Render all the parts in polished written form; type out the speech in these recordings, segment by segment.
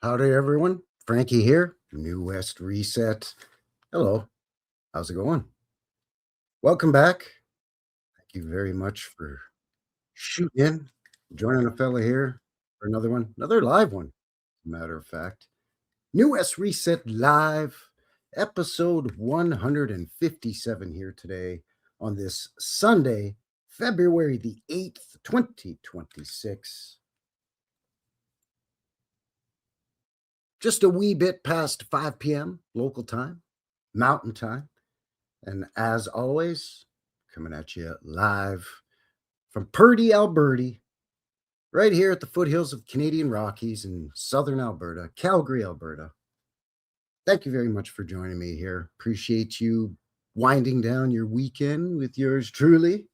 Howdy, everyone. Frankie here, New West Reset. Hello. How's it going? Welcome back. Thank you very much for shooting in, joining a fella here for another one, another live one, matter of fact. New West Reset Live, episode 157 here today on this Sunday, February the 8th, 2026. Just a wee bit past 5 p.m. local time, mountain time. And as always, coming at you live from Purdy, Alberta, right here at the foothills of Canadian Rockies in southern Alberta, Calgary, Alberta. Thank you very much for joining me here. Appreciate you winding down your weekend with yours truly.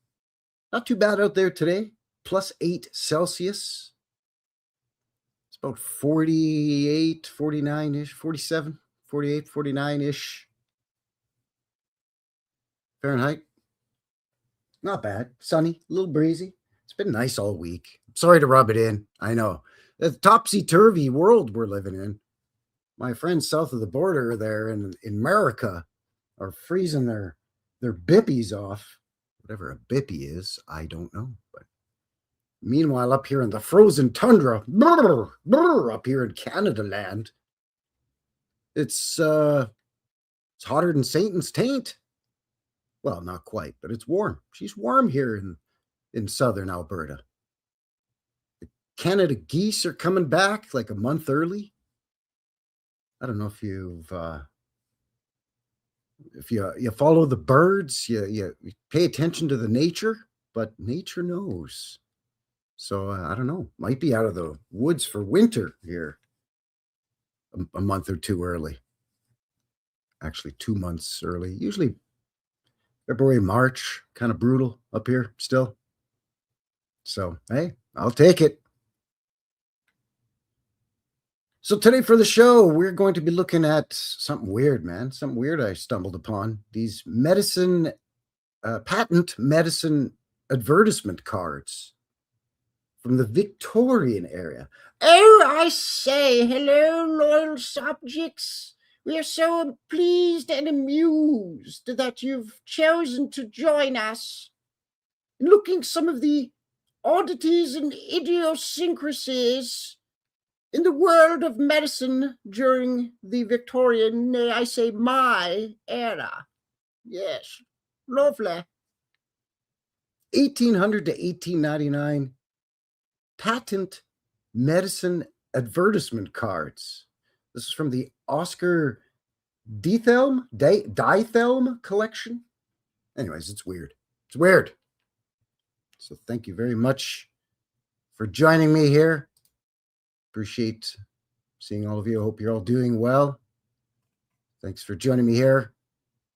Not too bad out there today, +8 Celsius. About 48, 49-ish, 47, 48, 49-ish Fahrenheit. Not bad. Sunny, a little breezy. It's been nice all week. Sorry to rub it in. I know. The topsy-turvy world we're living in. My friends south of the border there in America are freezing their bippies off. Whatever a bippy is, I don't know. But meanwhile, up here in the frozen tundra, up here in Canada land, it's hotter than Satan's taint. Well, not quite, but it's warm. She's warm here in southern Alberta. The Canada geese are coming back like a month early. I don't know if you follow the birds, you pay attention to the nature, but nature knows. So I don't know, might be out of the woods for winter here a month or two early. Actually, 2 months early. Usually February, March, kind of brutal up here still. So, hey, I'll take it. So today for the show, we're going to be looking at something weird, man. Something weird I stumbled upon. These patent medicine advertisement cards from the Victorian era. Oh, I say, hello, loyal subjects. We are so pleased and amused that you've chosen to join us in looking at some of the oddities and idiosyncrasies in the world of medicine during the Victorian, nay, I say my era. Yes, lovely. 1800 to 1899. Patent medicine advertisement cards. This is from the Oskar Diethelm Collection. Anyways, it's weird. It's weird. So thank you very much for joining me here. Appreciate seeing all of you. I hope you're all doing well. Thanks for joining me here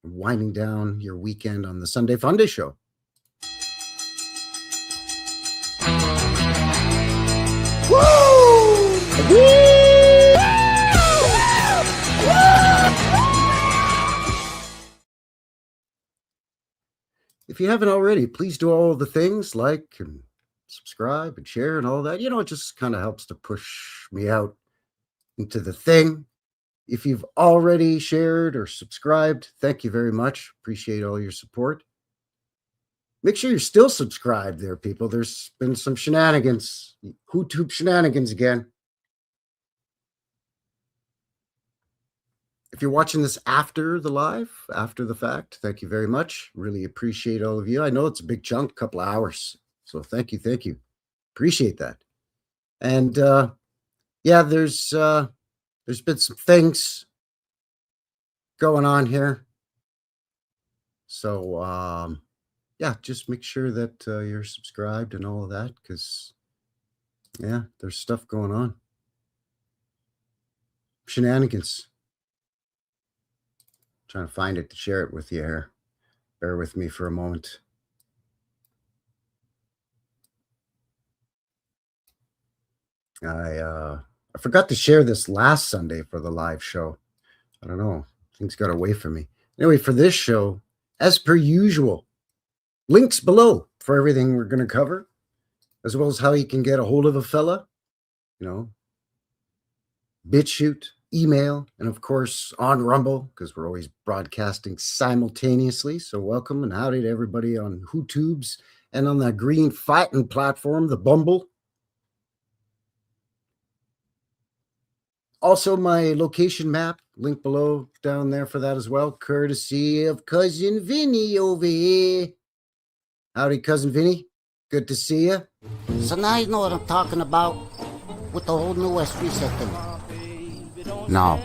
and winding down your weekend on the Sunday Funday Show. If you haven't already, please do all the things like and subscribe and share and all that. You know, it just kind of helps to push me out into the thing. If you've already shared or subscribed, thank you very much. Appreciate all your support. Make sure you're still subscribed there, people. There's been some shenanigans, YouTube shenanigans again. If you're watching this after the live, after the fact, thank you very much. Really appreciate all of you. I know it's a big chunk, couple of hours. So thank you. Appreciate that. And yeah, there's been some things going on here. So yeah, just make sure that you're subscribed and all of that, because yeah, there's stuff going on. Shenanigans. Trying to find it to share it with you here. Bear with me for a moment. I forgot to share this last Sunday for the live show. I don't know. Things got away from me. Anyway, for this show, as per usual, links below for everything we're going to cover, as well as how you can get a hold of a fella, you know, BitChute, email, and of course on Rumble, because we're always broadcasting simultaneously. So welcome and howdy to everybody on HooTubes and on that green fighting platform, the Bumble. Also, my location map, link below down there for that as well, courtesy of Cousin Vinny over here. Howdy, Cousin Vinny. Good to see you. So now you know what I'm talking about with the whole New West Reset thing. No.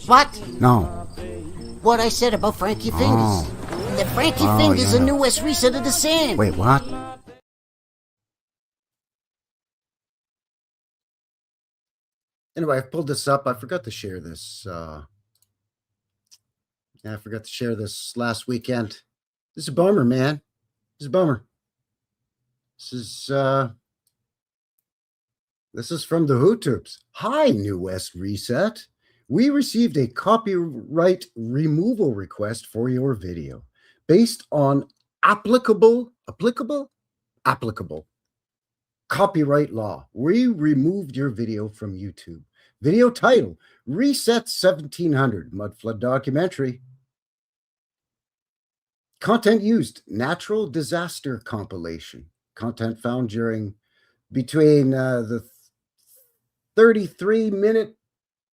What? No. What I said about Frankie Fingers. Oh. That Frankie Fingers yeah. a New West Reset of the sand. Wait, what? Anyway, I pulled this up. I forgot to share this. I forgot to share this last weekend. This is a bummer, man. This is a bummer. This is from the HooTubes. Hi, New West Reset. We received a copyright removal request for your video based on applicable copyright law. We removed your video from YouTube. Video title, Reset 1700, Mudflood documentary. Content used, natural disaster compilation. Content found during between the 33-minute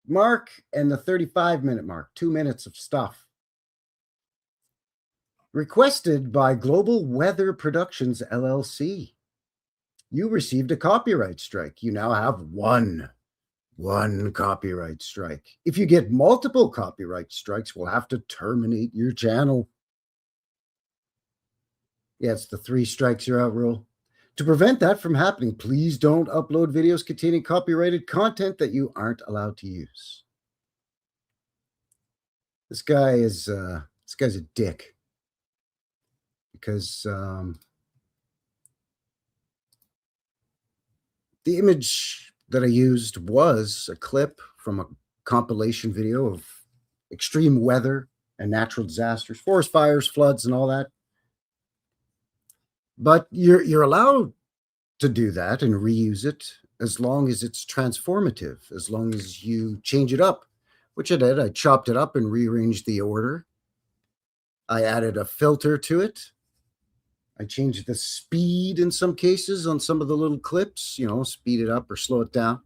mark and the 35-minute mark, 2 minutes of stuff. Requested by Global Weather Productions, LLC. You received a copyright strike. You now have one copyright strike. If you get multiple copyright strikes, we'll have to terminate your channel. Yeah, it's the 3 strikes you're out rule. To prevent that from happening, please don't upload videos containing copyrighted content that you aren't allowed to use. This guy's a dick because the image that I used was a clip from a compilation video of extreme weather and natural disasters, forest fires, floods, and all that. But you're allowed to do that and reuse it as long as it's transformative, as long as you change it up, which I did. I chopped it up and rearranged the order. I added a filter to it. I changed the speed in some cases on some of the little clips, speed it up or slow it down.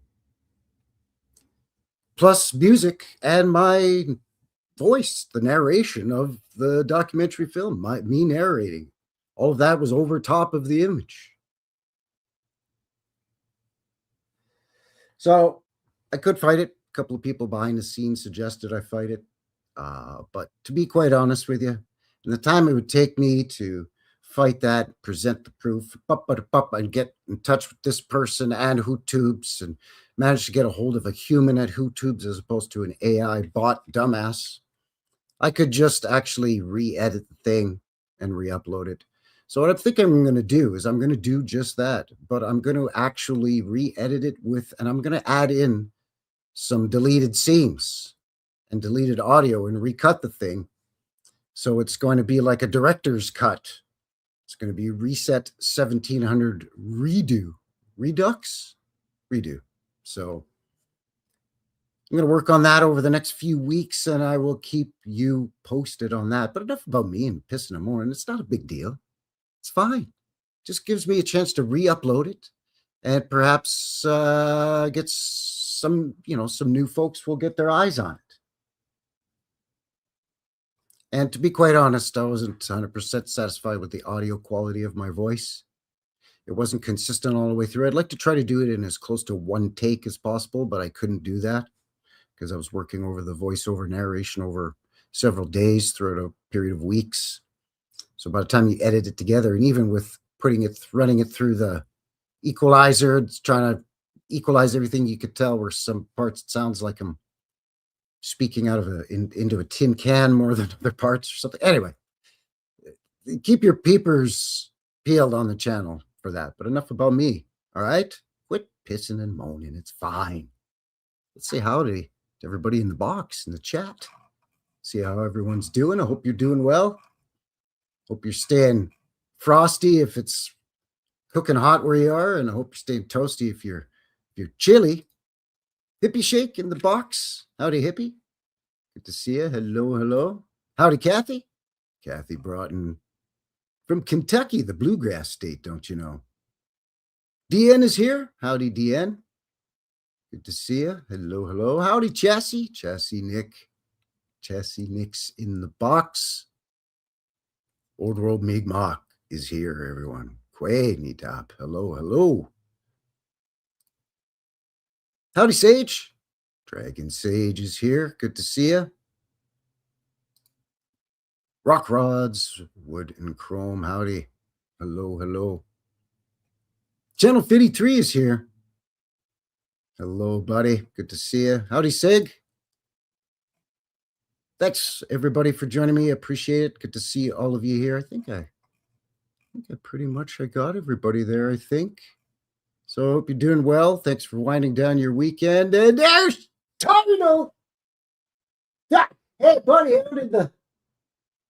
Plus music and my voice, the narration of the documentary film, me narrating. All of that was over top of the image. So I could fight it. A couple of people behind the scenes suggested I fight it. But to be quite honest with you, in the time it would take me to fight that, present the proof, and get in touch with this person and HooTubes and manage to get a hold of a human at HooTubes as opposed to an AI bot dumbass, I could just actually re-edit the thing and re-upload it. So what I think I'm going to do is I'm going to do just that, but I'm going to actually re-edit it and I'm going to add in some deleted scenes and deleted audio and recut the thing. So it's going to be like a director's cut. It's going to be Reset 1700 redo. Redo. So I'm going to work on that over the next few weeks, and I will keep you posted on that. But enough about me and pissing them more. And it's not a big deal. It's fine. Just gives me a chance to re-upload it, and perhaps get some new folks will get their eyes on it. And to be quite honest, I wasn't 100% satisfied with the audio quality of my voice. It wasn't consistent all the way through. I'd like to try to do it in as close to one take as possible, but I couldn't do that because I was working over the voiceover narration over several days throughout a period of weeks. So by the time you edit it together, and even with running it through the equalizer, it's trying to equalize everything, you could tell where some parts it sounds like I'm speaking out of into a tin can more than other parts or something. Anyway, keep your peepers peeled on the channel for that. But enough about me. All right, quit pissing and moaning. It's fine. Let's say howdy to everybody in the box in the chat. See how everyone's doing. I hope you're doing well. Hope you're staying frosty if it's cooking hot where you are, and I hope you're staying toasty if you're chilly. Hippie Shake in the box. Howdy, Hippie. Good to see you. Hello, hello. Howdy, Kathy. Kathy Broughton from Kentucky, the bluegrass state, don't you know? DN is here. Howdy, DN. Good to see you. Hello, hello. Howdy, Chassis. Chassis Nick. Chassis Nick's in the box. Old World Mi'kmaq is here, everyone. Quay Nitap. Hello, hello. Howdy, Sage. Dragon Sage is here. Good to see you. Rock Rods, Wood and Chrome. Howdy. Hello, hello. Channel 53 is here. Hello, buddy. Good to see you. Howdy, Sig. Thanks, everybody, for joining me. I appreciate it. Good to see all of you here. I think I pretty much got everybody there, I think. So I hope you're doing well. Thanks for winding down your weekend. And there's Tino. Hey, buddy, how did the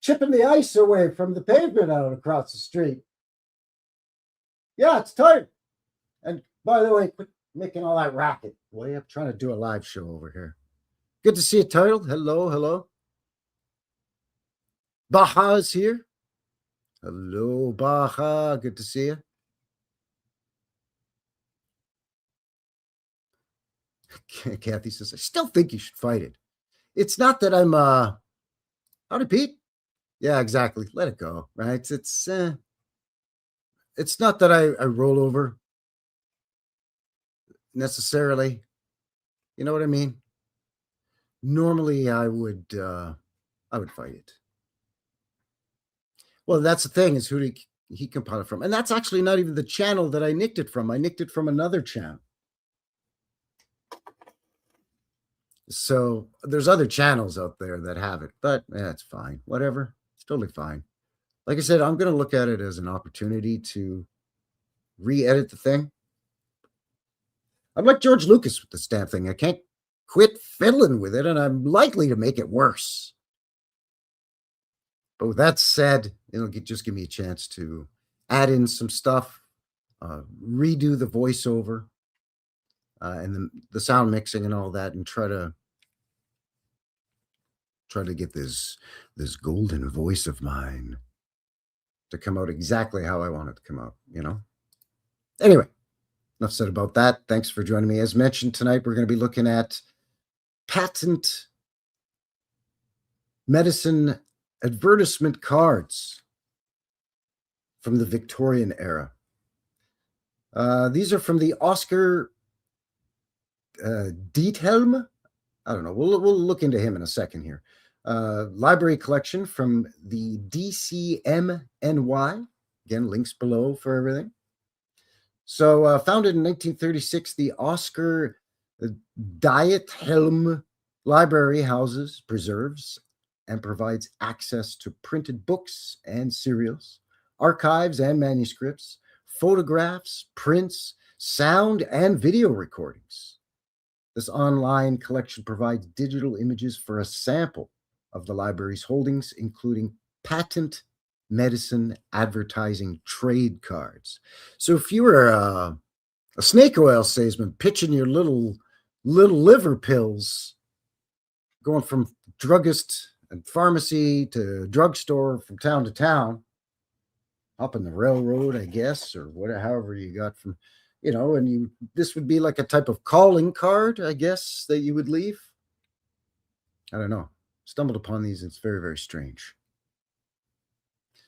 chipping the ice away from the pavement out across the street? Yeah, it's tired. And by the way, quit making all that racket. Boy, I'm trying to do a live show over here. Good to see you, Turtle. Hello, hello. Baja's here. Hello, Baja. Good to see you. Kathy says, I still think you should fight it. It's not that I'm, howdy, Pete? Yeah, exactly. Let it go, right? It's not that I roll over necessarily. You know what I mean? Normally I would fight it. Well, that's the thing, is who did he compile it from? And that's actually not even the channel that I nicked it from. I nicked it from another channel. So there's other channels out there that have it, but it's fine. Whatever. It's totally fine. Like I said, I'm going to look at it as an opportunity to re-edit the thing. I'm like George Lucas with this damn thing. I can't quit fiddling with it, and I'm likely to make it worse. But with that said, it'll just give me a chance to add in some stuff, redo the voiceover, and the sound mixing and all that, and try to get this golden voice of mine to come out exactly how I want it to come out, you know? Anyway, enough said about that. Thanks for joining me. As mentioned, tonight we're going to be looking at patent medicine advertisement cards from the Victorian era. These are from the Oskar Diethelm. I don't know. We'll look into him in a second here. Library collection from the DCMNY. Again, links below for everything. So founded in 1936, the Oskar Diethelm Library houses, preserves, and provides access to printed books and serials, archives and manuscripts, photographs, prints, sound, and video recordings. This online collection provides digital images for a sample of the library's holdings, including patent medicine advertising trade cards. So if you were a snake oil salesman pitching your little liver pills, going from druggist and pharmacy to drugstore from town to town, up in the railroad, I guess, or whatever, however you got from, you know, and this would be like a type of calling card, I guess, that you would leave. I don't know. Stumbled upon these. It's very, very strange.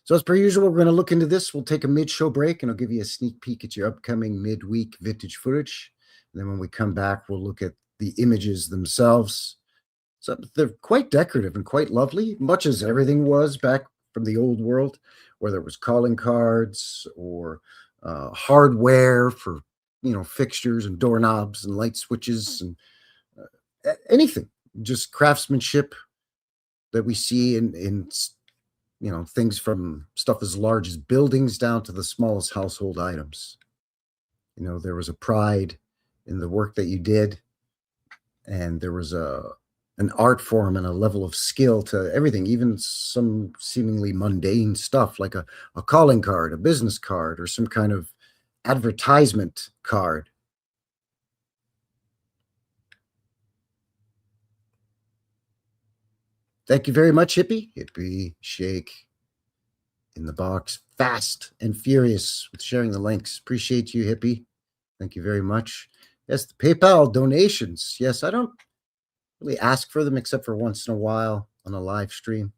So as per usual, we're going to look into this. We'll take a mid-show break, and I'll give you a sneak peek at your upcoming midweek vintage footage. And then when we come back, we'll look at the images themselves. So they're quite decorative and quite lovely, much as everything was back from the old world, whether it was calling cards or hardware for, you know, fixtures and doorknobs and light switches and anything, just craftsmanship that we see in you know, things from stuff as large as buildings down to the smallest household items. You know, there was a pride in the work that you did, and there was an art form and a level of skill to everything, even some seemingly mundane stuff like a calling card, a business card, or some kind of advertisement card. Thank you very much, Hippie. Hippie Shake in the box. Fast and furious with sharing the links. Appreciate you, Hippie. Thank you very much. Yes, the PayPal donations. Yes, I don't really ask for them except for once in a while on a live stream.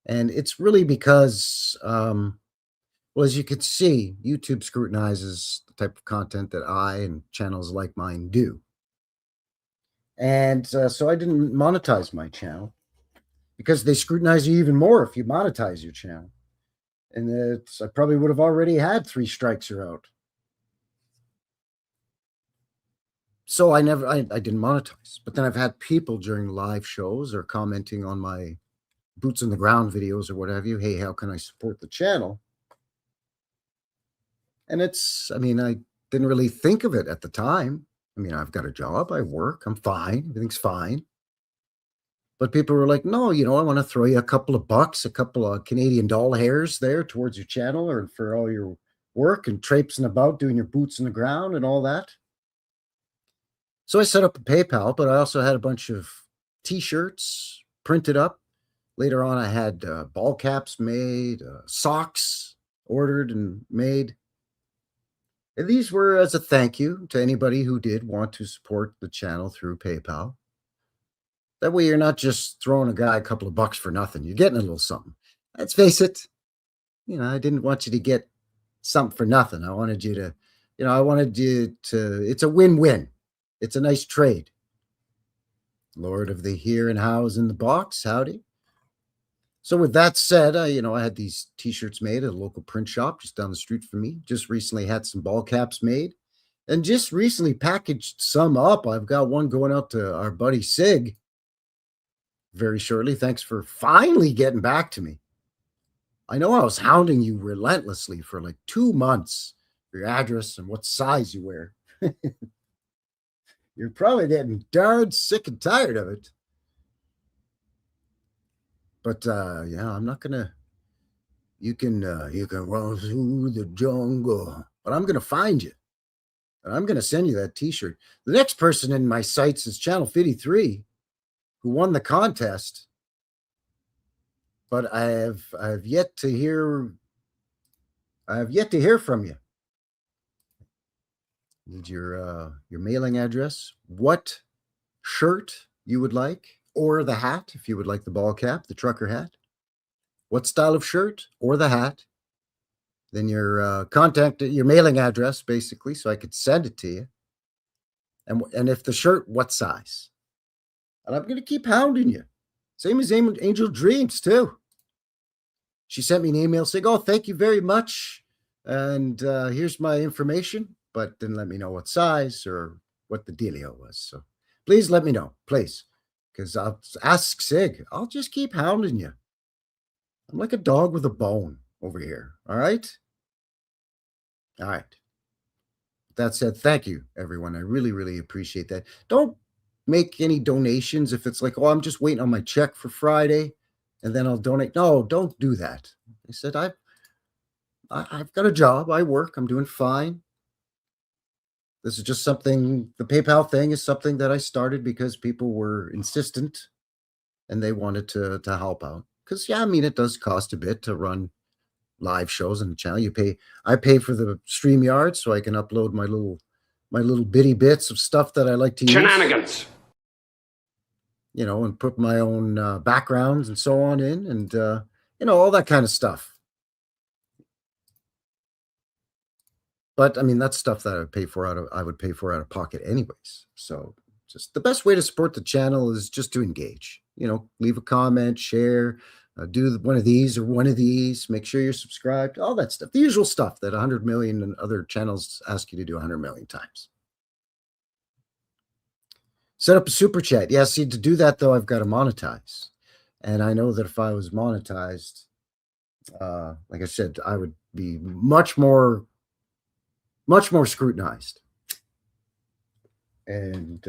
And it's really because, well, as you can see, YouTube scrutinizes the type of content that I and channels like mine do. And so I didn't monetize my channel because they scrutinize you even more if you monetize your channel. And I probably would have already had 3 strikes or out. So I didn't monetize. But then I've had people during live shows or commenting on my boots on the ground videos or what have you. Hey, how can I support the channel? And I didn't really think of it at the time. I mean, I've got a job, I work, I'm fine, everything's fine. But people were like, no, I want to throw you a couple of bucks, a couple of Canadian doll hairs there towards your channel or for all your work and traipsing about doing your boots on the ground and all that. So I set up a PayPal, but I also had a bunch of T-shirts printed up. Later on, I had ball caps made, socks ordered and made. And these were as a thank you to anybody who did want to support the channel through PayPal. That way you're not just throwing a guy a couple of bucks for nothing. You're getting a little something. Let's face it, I didn't want you to get something for nothing. I wanted you to, it's a win-win. It's a nice trade. Lord of the here and how's in the box. Howdy. So with that said, I had these T-shirts made at a local print shop just down the street from me. Just recently had some ball caps made and just recently packaged some up. I've got one going out to our buddy Sig very shortly. Thanks for finally getting back to me. I know I was hounding you relentlessly for like 2 months for your address and what size you wear. You're probably getting darn sick and tired of it. But yeah, I'm not gonna. You can run through the jungle, but I'm gonna find you, and I'm gonna send you that T-shirt. The next person in my sights is Channel 53, who won the contest. But I have yet to hear. I have yet to hear from you. Need your mailing address, what shirt you would like, or the hat if you would like the ball cap, the trucker hat. What style of shirt or the hat. Then your your mailing address, basically, so I could send it to you. And if the shirt, what size? And I'm going to keep hounding you. Same as Angel Dreams, too. She sent me an email saying, oh, thank you very much. And here's my information, but didn't let me know what size or what the dealio was. So please let me know, please. Because I'll ask Sig. I'll just keep hounding you. I'm like a dog with a bone over here. All right? All right. That said, thank you, everyone. I really, really appreciate that. Don't make any donations if it's like, oh, I'm just waiting on my check for Friday and then I'll donate. No, don't do that. I said, I've got a job. I work. I'm doing fine. This is just something, the PayPal thing is something that I started because people were insistent and they wanted to help out. Because, yeah, I mean, it does cost a bit to run live shows on the channel. I pay for the StreamYard so I can upload my little bitty bits of stuff that I like to use. Shenanigans. And put my own backgrounds and so on in and, all that kind of stuff. But I mean, that's stuff that I would pay for out of pocket anyways. So just the best way to support the channel is just to engage, leave a comment, share, do one of these or one of these, make sure you're subscribed, all that stuff, the usual stuff that 100 million and other channels ask you to do 100 million times. Set up a super chat. Yeah, see, to do that though, I've got to monetize. And I know that if I was monetized, like I said, I would be much more scrutinized. And,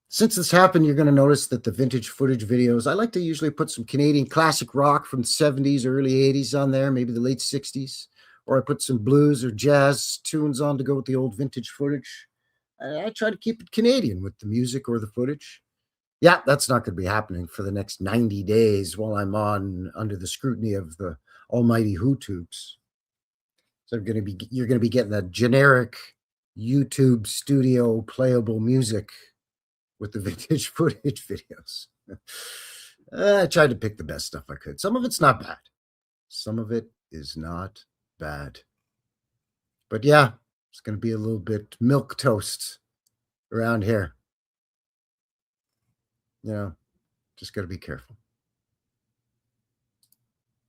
since this happened, you're going to notice that the vintage footage videos, I like to usually put some Canadian classic rock from the 70s, early 80s on there, maybe the late 60s, or I put some blues or jazz tunes on to go with the old vintage footage. I try to keep it Canadian with the music or the footage. Yeah, that's not going to be happening for the next 90 days while I'm under the scrutiny of the almighty YouTubes. So you're going to be getting a generic YouTube studio playable music with the vintage footage videos. I tried to pick the best stuff I could. Some of it's not bad. Some of it is not bad. But yeah, it's going to be a little bit milk toast around here. Just got to be careful.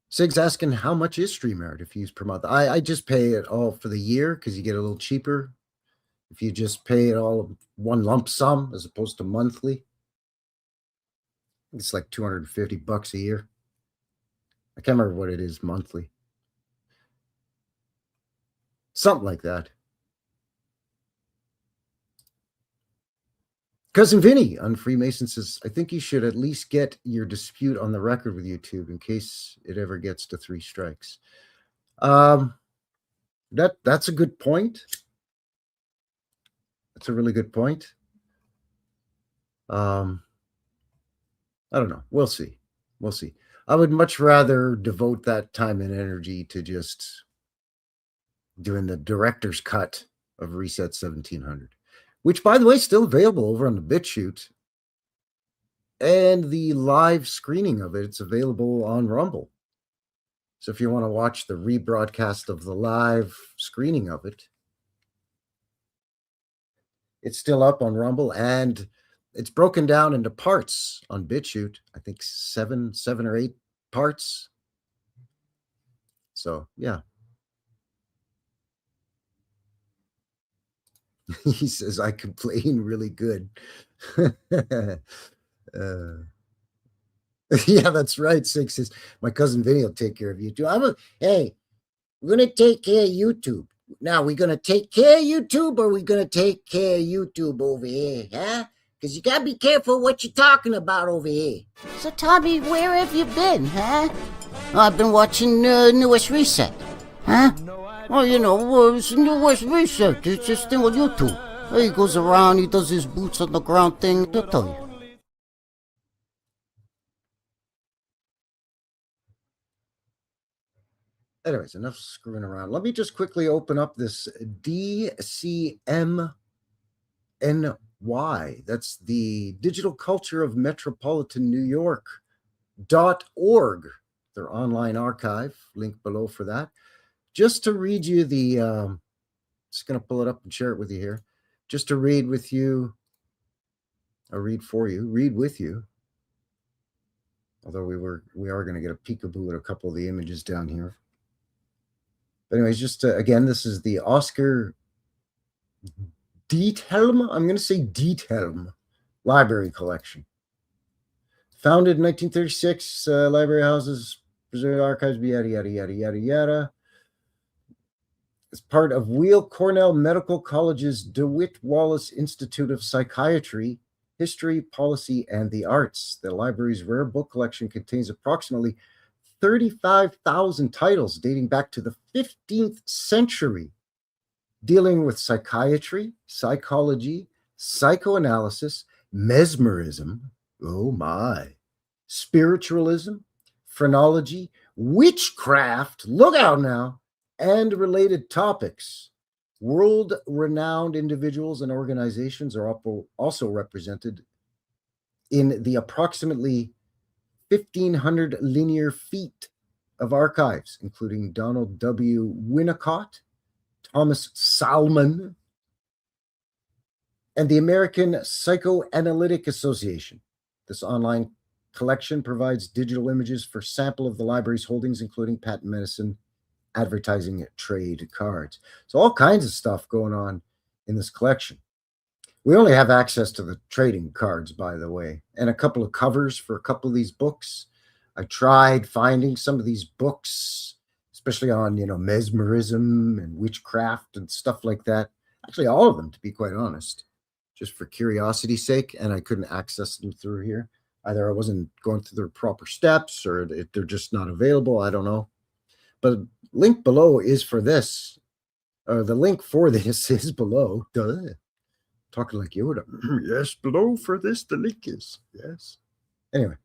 Sig's asking, how much is StreamYard if you use per month? I just pay it all for the year because you get a little cheaper if you just pay it all one lump sum as opposed to monthly. It's like $250 a year. I can't remember what it is monthly. Something like that. Cousin Vinny on Freemason says, I think you should at least get your dispute on the record with YouTube in case it ever gets to 3 strikes. That's a good point. That's a really good point. I don't know. We'll see. We'll see. I would much rather devote that time and energy to just doing the director's cut of Reset 1700. Which, by the way, is still available over on the BitChute. And the live screening of it's available on Rumble. So if you want to watch the rebroadcast of the live screening of it, it's still up on Rumble, and it's broken down into parts on BitChute. I think seven or 8 parts. So, yeah. He says, I complain really good. Yeah, that's right. 6 says, my cousin Vinny will take care of you too. Hey, we're going to take care of YouTube. Now, we're going to take care of YouTube, or we're going to take care of YouTube over here, huh? Because you got to be careful what you're talking about over here. So, Tommy, where have you been, huh? I've been watching New West Reset. Huh? Well, it's New West Reset. It's this thing on YouTube. He goes around, he does his boots on the ground thing. They'll tell you. Anyways, enough screwing around. Let me just quickly open up this DCMNY. That's the Digital Culture of Metropolitan New York.org. Their online archive. Link below for that. Just to read you just going to pull it up and share it with you here. Just to read with you, or read with you. Although we are going to get a peekaboo at a couple of the images down here. But anyways, just again, this is the Oskar Diethelm, I'm going to say Diethelm Library Collection. Founded in 1936, library houses, preserved archives, yada, yada, yada, yada, yada. As part of Weill Cornell Medical College's DeWitt Wallace Institute of Psychiatry, History, Policy, and the Arts. The library's rare book collection contains approximately 35,000 titles dating back to the 15th century, dealing with psychiatry, psychology, psychoanalysis, mesmerism, oh my, spiritualism, phrenology, witchcraft, look out now, and related topics. World-renowned individuals and organizations are also represented in the approximately 1,500 linear feet of archives, including Donald W. Winnicott, Thomas Salmon, and the American Psychoanalytic Association. This online collection provides digital images for sample of the library's holdings, including patent medicine, advertising, trade cards. So all kinds of stuff going on in this collection. We only have access to the trading cards, by the way, and a couple of covers for a couple of these books. I tried finding some of these books, especially on, mesmerism and witchcraft and stuff like that. Actually, all of them, to be quite honest, just for curiosity's sake, and I couldn't access them through here. Either I wasn't going through the proper steps, or they're just not available. I don't know. But link below is for this. The link for this is below. Duh. Talking like Yoda. Yes, below for this the link is. Yes. Anyway.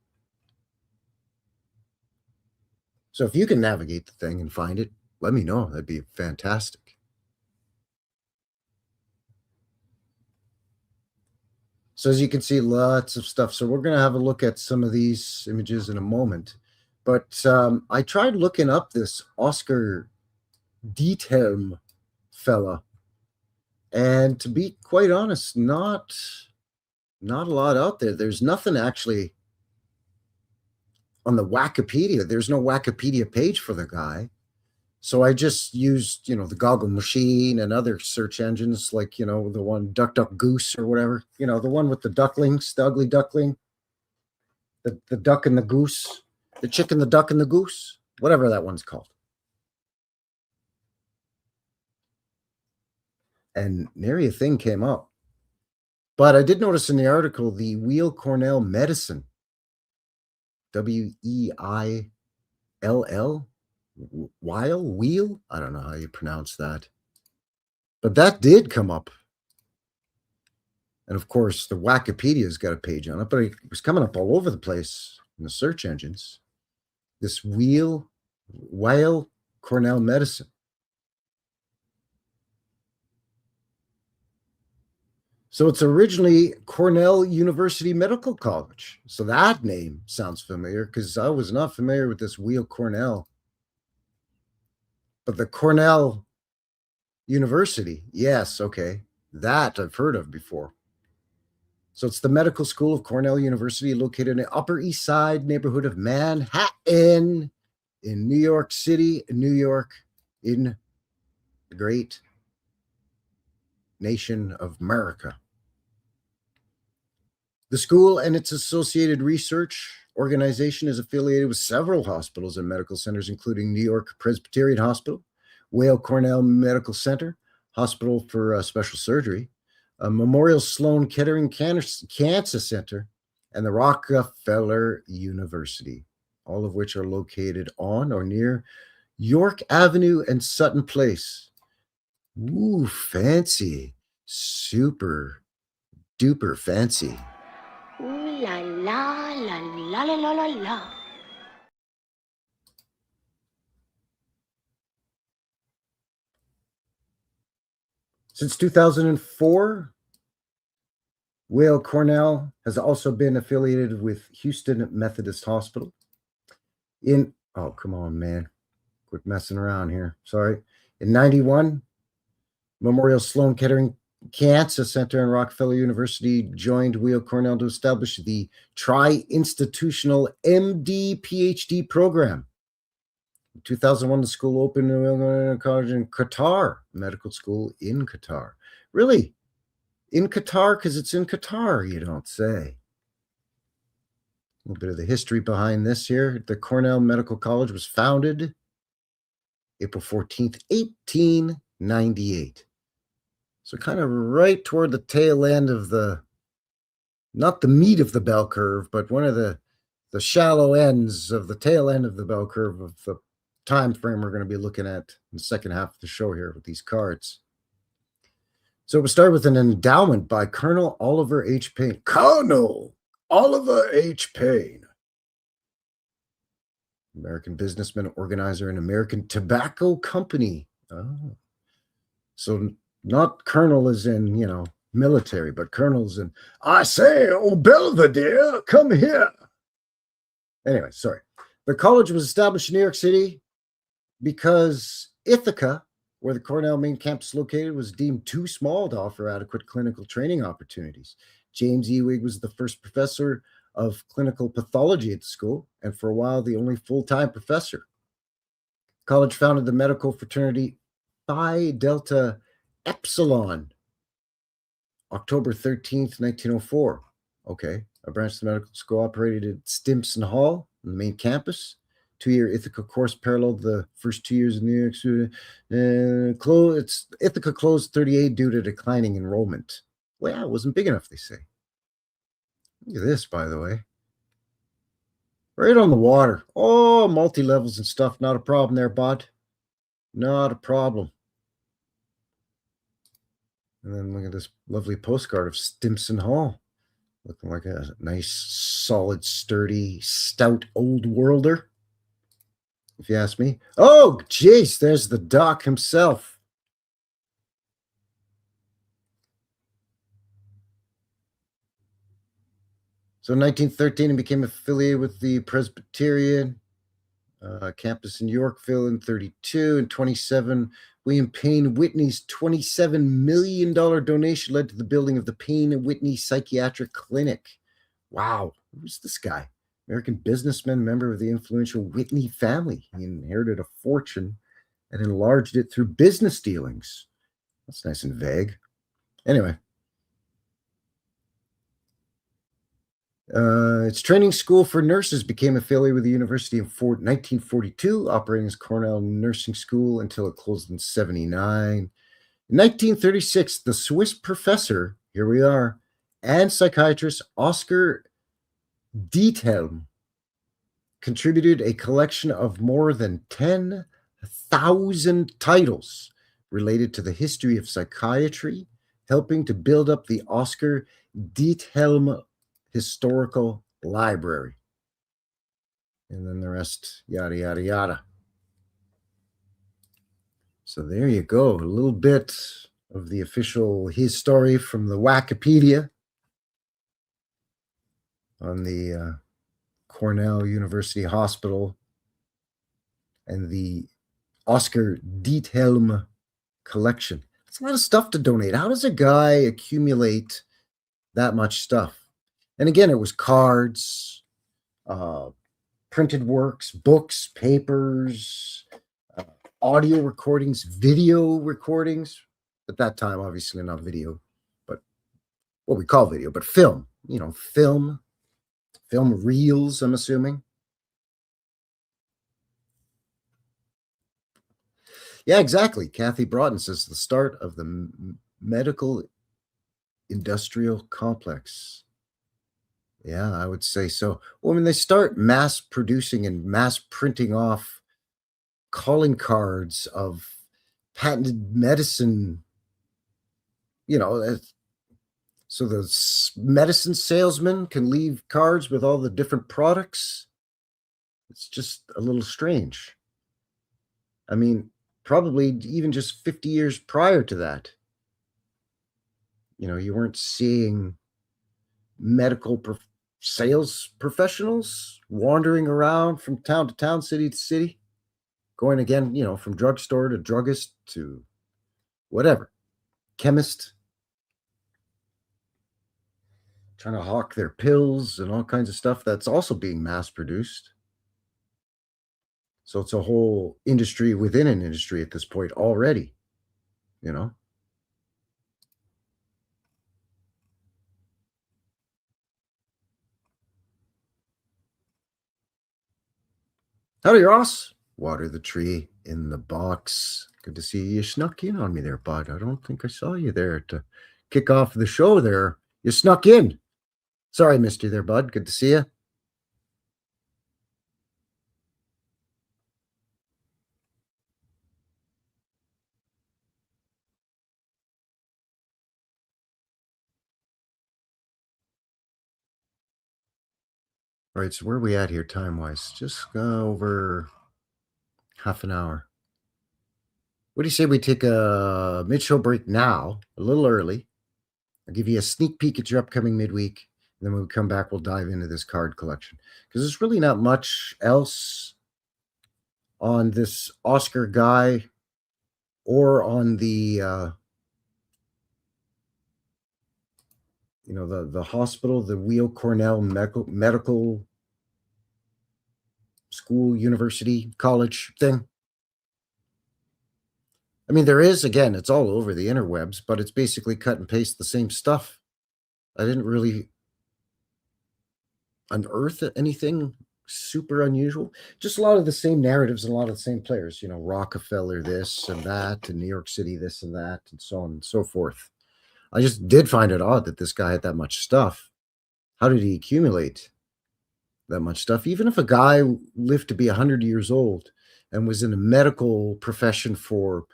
So if you can navigate the thing and find it, let me know. That'd be fantastic. So as you can see, lots of stuff. So we're going to have a look at some of these images in a moment. But I tried looking up this Oskar Diethelm fella. And to be quite honest, not a lot out there. There's nothing actually on the Wikipedia. There's no Wikipedia page for the guy. So I just used, the Goggle Machine and other search engines like, the one DuckDuckGoose or whatever, the one with the ducklings, the ugly duckling, the duck and the goose, the chicken, the duck and the goose, whatever that one's called. And nary a thing came up. But I did notice in the article the Weill Cornell Medicine, Weill, Weill? I don't know how you pronounce that. But that did come up. And of course, the Wikipedia's got a page on it, but it was coming up all over the place in the search engines. This Weill Cornell Medicine. So it's originally Cornell University Medical College. So that name sounds familiar because I was not familiar with this Weill Cornell. But the Cornell University, yes, okay. That I've heard of before. So it's the medical school of Cornell University located in the Upper East Side neighborhood of Manhattan in New York City, New York, in the great nation of America. The school and its associated research organization is affiliated with several hospitals and medical centers, including New York Presbyterian Hospital, Weill Cornell Medical Center, Hospital for Special Surgery, Memorial Sloan Kettering Cancer Center, and the Rockefeller University, all of which are located on or near York Avenue and Sutton Place. Ooh, fancy. Super duper fancy. Ooh la la la la la la la la. Since 2004, Weill Cornell has also been affiliated with Houston Methodist Hospital. Oh, come on, man. Quit messing around here. Sorry. In 91, Memorial Sloan Kettering Cancer Center and Rockefeller University joined Weill Cornell to establish the Tri-Institutional MD PhD program. In 2001, the school opened a college in Qatar, medical school in Qatar. Really? In Qatar? Because it's in Qatar, you don't say. A little bit of the history behind this here. The Cornell Medical College was founded April 14th, 1898. So kind of right toward the tail end of not the meat of the bell curve, but one of the shallow ends of the tail end of the bell curve of the time frame we're going to be looking at in the second half of the show here with these cards. So it was started with an endowment by Colonel Oliver H. Payne. Colonel Oliver H. Payne. American businessman, organizer, and American Tobacco Company. Oh. So not colonel as in, military, but colonels in, I say, oh, Belvedere, come here. Anyway, sorry. The college was established in New York City because Ithaca, where the Cornell main campus is located, was deemed too small to offer adequate clinical training opportunities. James Ewing was the first professor of clinical pathology at the school, and for a while, the only full-time professor. College founded the medical fraternity Phi Delta Epsilon, October 13th, 1904. Okay, a branch of the medical school operated at Stimson Hall, on the main campus. 2-year Ithaca course paralleled the first 2 years in New York City. Ithaca closed 38 due to declining enrollment. Well, yeah, it wasn't big enough, they say. Look at this, by the way. Right on the water. Oh, multi-levels and stuff. Not a problem there, bud. Not a problem. And then look at this lovely postcard of Stimson Hall. Looking like a nice, solid, sturdy, stout old worlder, if you ask me. Oh, jeez, there's the doc himself. So in 1913, he became affiliated with the Presbyterian campus in Yorkville in 32 and 27. William Payne Whitney's $27 million donation led to the building of the Payne and Whitney Psychiatric Clinic. Wow, who's this guy? American businessman, member of the influential Whitney family. He inherited a fortune and enlarged it through business dealings. That's nice and vague. Anyway. Its training school for nurses became affiliated with the university in 1942, operating as Cornell Nursing School until it closed in 79. In 1936, the Swiss professor, here we are, and psychiatrist Oskar Diethelm contributed a collection of more than 10,000 titles related to the history of psychiatry, helping to build up the Oskar Diethelm Historical Library. And then the rest, yada, yada, yada. So there you go. A little bit of the official his story from the Wikipedia on the Cornell University Hospital and the Oskar Diethelm Collection. It's a lot of stuff to donate. How does a guy accumulate that much stuff? And again, it was cards, printed works, books, papers, audio recordings, video recordings. At that time, obviously not video, but what we call video, but film, film reels, I'm assuming. Yeah, exactly. Kathy Broughton says the start of the medical industrial complex. Yeah, I would say so. Well, when they start mass producing and mass printing off calling cards of patented medicine, so the medicine salesman can leave cards with all the different products. It's just a little strange. I mean, probably even just 50 years prior to that, you weren't seeing medical sales professionals wandering around from town to town, city to city, going again, from drugstore to druggist to whatever, chemist, trying to hawk their pills and all kinds of stuff that's also being mass produced. So it's a whole industry within an industry at this point already, Howdy, Ross. Water the tree in the box. Good to see you. You snuck in on me there, bud. I don't think I saw you there to kick off the show there. You snuck in. Sorry, I missed you there, bud. Good to see you. All right, so where are we at here time-wise? Just over half an hour. What do you say we take a mid-show break now, a little early? I'll give you a sneak peek at your upcoming midweek. And then when we come back, we'll dive into this card collection. Because there's really not much else on this Oscar guy or on the, the hospital, the Weill Cornell Medical School, University, College thing. I mean, there is, again, it's all over the interwebs, but it's basically cut and paste the same stuff. I didn't really unearth anything super unusual. Just a lot of the same narratives and a lot of the same players, Rockefeller this and that, and New York City this and that, and so on and so forth. I just did find it odd that this guy had that much stuff. How did he accumulate that much stuff? Even if a guy lived to be 100 years old and was in a medical profession for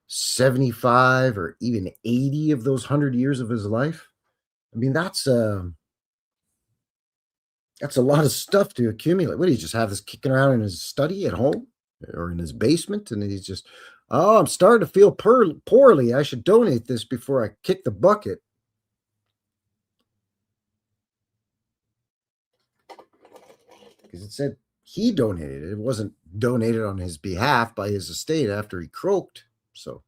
75 or even 80 of those 100 years of his life. I mean, that's a lot of stuff to accumulate. What do you just have this kicking around in his study at home or in his basement? And he's just, oh, I'm starting to feel poorly. I should donate this before I kick the bucket. Because it said he donated it. It wasn't donated on his behalf by his estate after he croaked. So,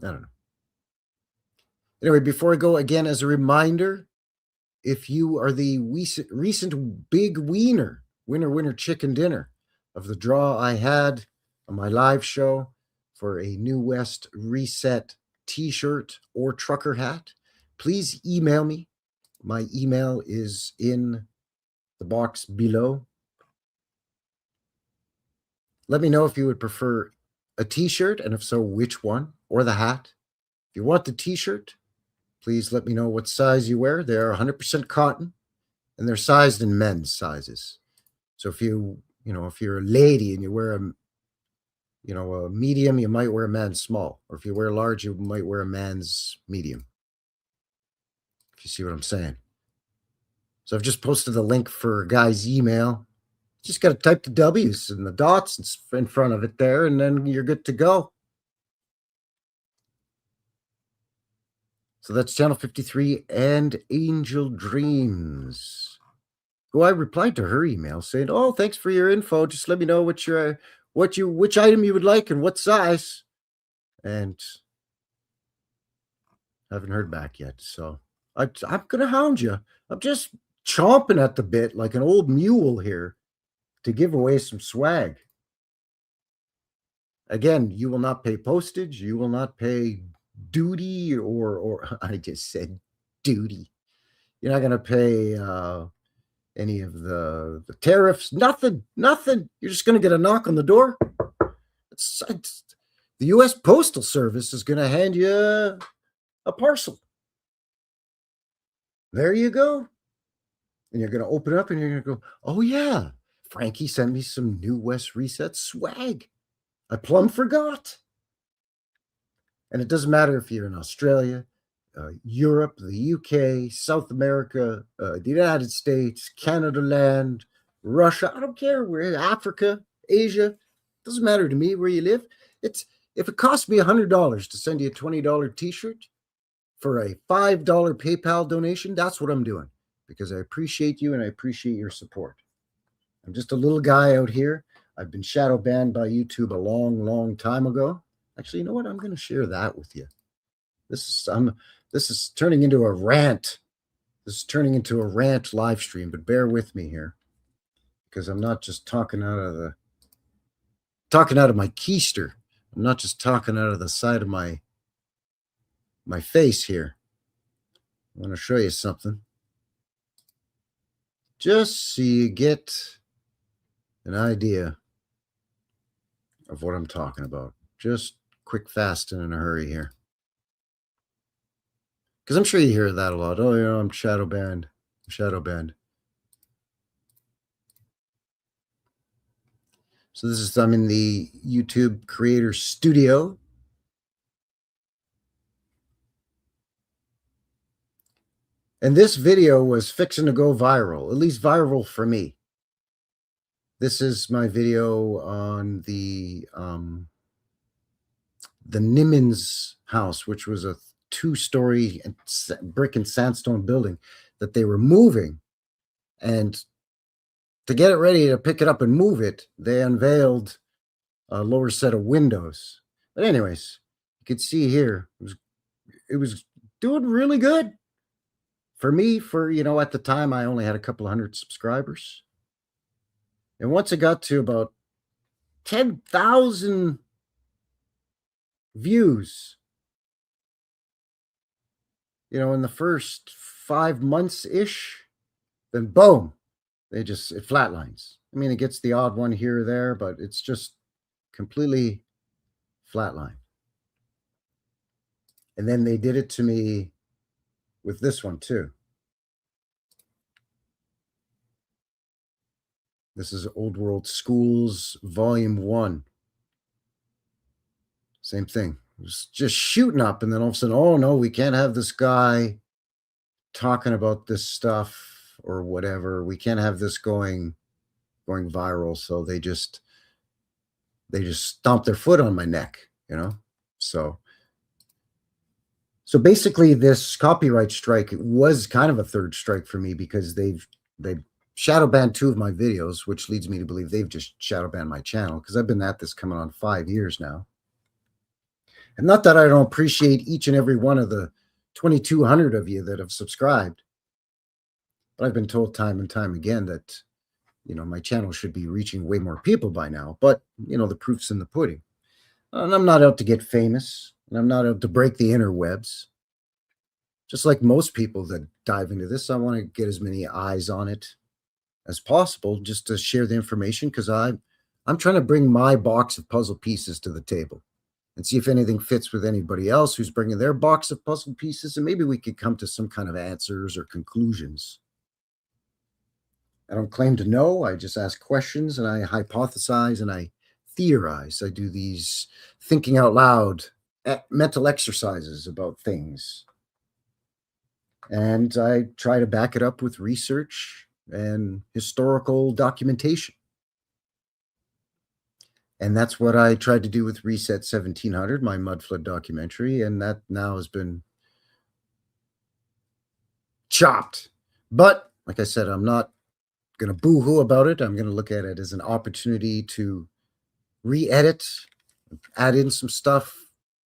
I don't know. Anyway, before I go, again, as a reminder, if you are the recent big winner chicken dinner of the draw I had on my live show for a New West Reset t-shirt or trucker hat, please email me. My email is in the box below. Let me know if you would prefer a t-shirt, and if so, which one, or the hat. If you want the t-shirt, please let me know what size you wear. They're 100% cotton, and they're sized in men's sizes. So if if you're a lady and you wear a medium, you might wear a man's small. Or if you wear large, you might wear a man's medium. If you see what I'm saying. So I've just posted the link for a guy's email. Just got to type the W's and the dots in front of it there, and then you're good to go. So that's Channel 53 and Angel Dreams, who I replied to her email saying, "Oh, thanks for your info. Just let me know which item you would like and what size." And I haven't heard back yet. So I'm gonna hound you. I'm just chomping at the bit like an old mule here to give away some swag. Again, you will not pay postage. You will not pay duty or I just said duty. You're not going to pay any of the tariffs. Nothing. You're just going to get a knock on the door. The U.S. Postal Service is going to hand you a parcel. There you go. And you're going to open it up and you're going to go, oh, yeah, Frankie sent me some New West Reset swag. I plumb forgot. And it doesn't matter if you're in Australia, Europe, the UK, South America, the United States, Canada land, Russia. I don't care where, Africa, Asia. Doesn't matter to me where you live. If it costs me $100 to send you a $20 t-shirt for a $5 PayPal donation, that's what I'm doing, because I appreciate you and I appreciate your support. I'm just a little guy out here. I've been shadow banned by YouTube a long time ago. Actually, you know what? I'm going to share that with you. This is turning into a rant. This is turning into a rant live stream, but bear with me here, because I'm not just talking out of my keister. I'm not just talking out of the side of my face here. I want to show you something, just so you get an idea of what I'm talking about. Just quick, fast, and in a hurry here. Because I'm sure you hear that a lot. Oh, I'm shadow banned. So I'm in the YouTube Creator Studio. And this video was fixing to go viral, at least viral for me. This is my video on the Nimmons house, which was a 2-story brick and sandstone building that they were moving. And to get it ready to pick it up and move it, they unveiled a lower set of windows. But anyways, you could see here, it was doing really good. For me, at the time, I only had a couple 100 subscribers. And once it got to about 10,000 views, in the first 5 months-ish, then boom, it flatlines. I mean, it gets the odd one here or there, but it's just completely flatline. And then they did it to me with this one too. This is Old World Schools, Volume 1. Same thing. It was just shooting up, and then all of a sudden, oh no, we can't have this guy talking about this stuff or whatever. We can't have this going viral. So they just stomped their foot on my neck, you know? So basically this copyright strike was kind of a third strike for me, because they've shadow banned 2 of my videos, which leads me to believe they've just shadow banned my channel, because I've been at this coming on 5 years now. And not that I don't appreciate each and every one of the 2,200 of you that have subscribed, but I've been told time and time again that, you know, my channel should be reaching way more people by now. But, you know, the proof's in the pudding. And I'm not out to get famous, and I'm not out to break the interwebs. Just like most people that dive into this, I want to get as many eyes on it as possible, just to share the information, because I'm trying to bring my box of puzzle pieces to the table and see if anything fits with anybody else who's bringing their box of puzzle pieces, and maybe we could come to some kind of answers or conclusions. I don't claim to know. I just ask questions, and I hypothesize, and I theorize. I do these thinking out loud mental exercises about things. And I try to back it up with research and historical documentation. And that's what I tried to do with Reset 1700, my mudflood documentary, and that now has been chopped. But like I said, I'm not going to boo-hoo about it. I'm going to look at it as an opportunity to re-edit, add in some stuff,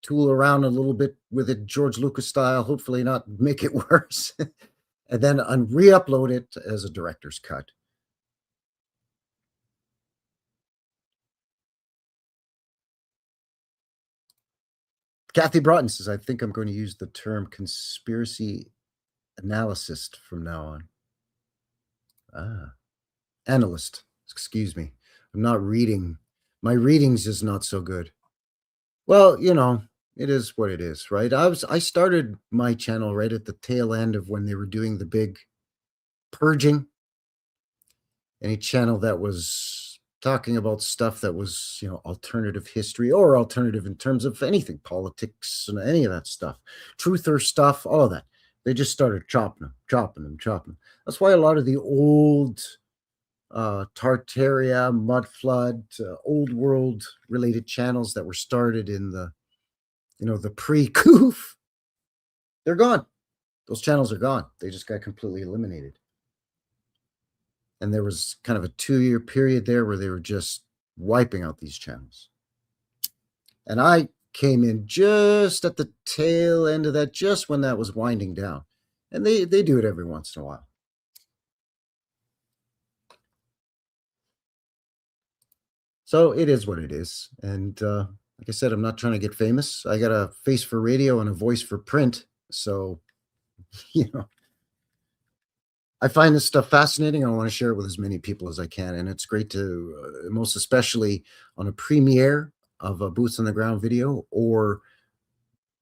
tool around a little bit with it, George Lucas style, hopefully not make it worse, and then re-upload it as a director's cut. Kathy Broughton says, I think I'm going to use the term conspiracy analyst from now on. Analyst, excuse me. I'm not reading. My readings is not so good. Well, you know, it is what it is, right? I started my channel right at the tail end of when they were doing the big purging. Any channel that was talking about stuff that was, you know, alternative history or alternative in terms of anything, politics and any of that stuff, truther stuff, all of that. They just started chopping them. That's why a lot of the old Tartaria, Mudflood, old world related channels that were started in the, you know, the pre-coof, they're gone. Those channels are gone. They just got completely eliminated. And there was kind of a 2-year period there where they were just wiping out these channels. And I came in just at the tail end of that, just when that was winding down. And they do it every once in a while. So it is what it is. And like I said, I'm not trying to get famous. I got a face for radio and a voice for print. So, you know, I find this stuff fascinating. I want to share it with as many people as I can. And it's great to, most especially on a premiere of a Boots on the Ground video, or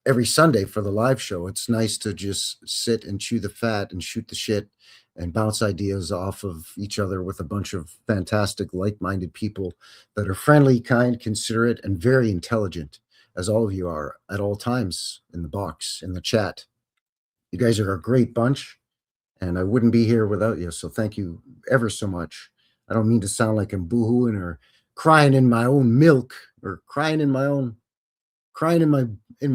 every Sunday for the live show. It's nice to just sit and chew the fat and shoot the shit and bounce ideas off of each other with a bunch of fantastic, like-minded people that are friendly, kind, considerate, and very intelligent, as all of you are at all times in the box, in the chat. You guys are a great bunch. And I wouldn't be here without you. So thank you ever so much. I don't mean to sound like I'm boohooing or crying in my own milk, or crying in my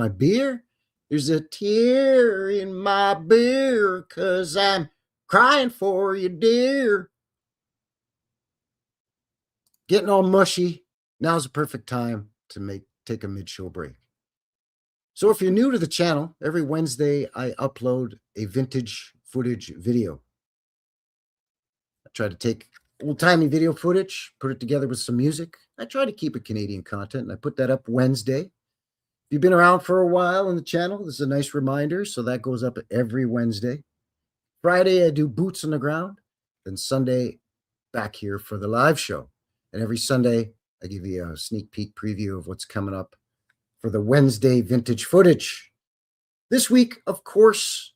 beer. There's a tear in my beer 'cause I'm crying for you, dear. Getting all mushy. Now's the perfect time to take a mid-show break. So if you're new to the channel, every Wednesday I upload a vintage footage video. I try to take old-timey video footage, put it together with some music. I try to keep it Canadian content, and I put that up Wednesday. If you've been around for a while on the channel, this is a nice reminder, so that goes up every Wednesday. Friday, I do Boots on the Ground. Then Sunday, back here for the live show. And every Sunday, I give you a sneak peek preview of what's coming up for the Wednesday vintage footage. This week, of course,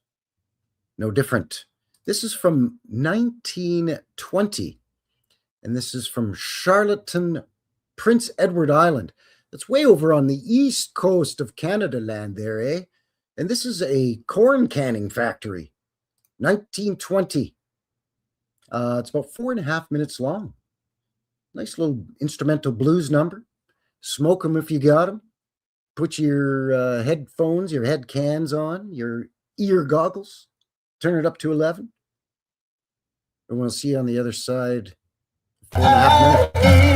no different. This is from 1920, and this is from Charlottetown, Prince Edward Island. That's way over on the east coast of Canada land there, eh? And this is a corn canning factory, 1920. It's about 4.5 minutes long. Nice little instrumental blues number. Smoke them if you got them. Put your headphones, your head cans on, your ear goggles. Turn it up to 11. And we'll see you on the other side. 4.5 minutes.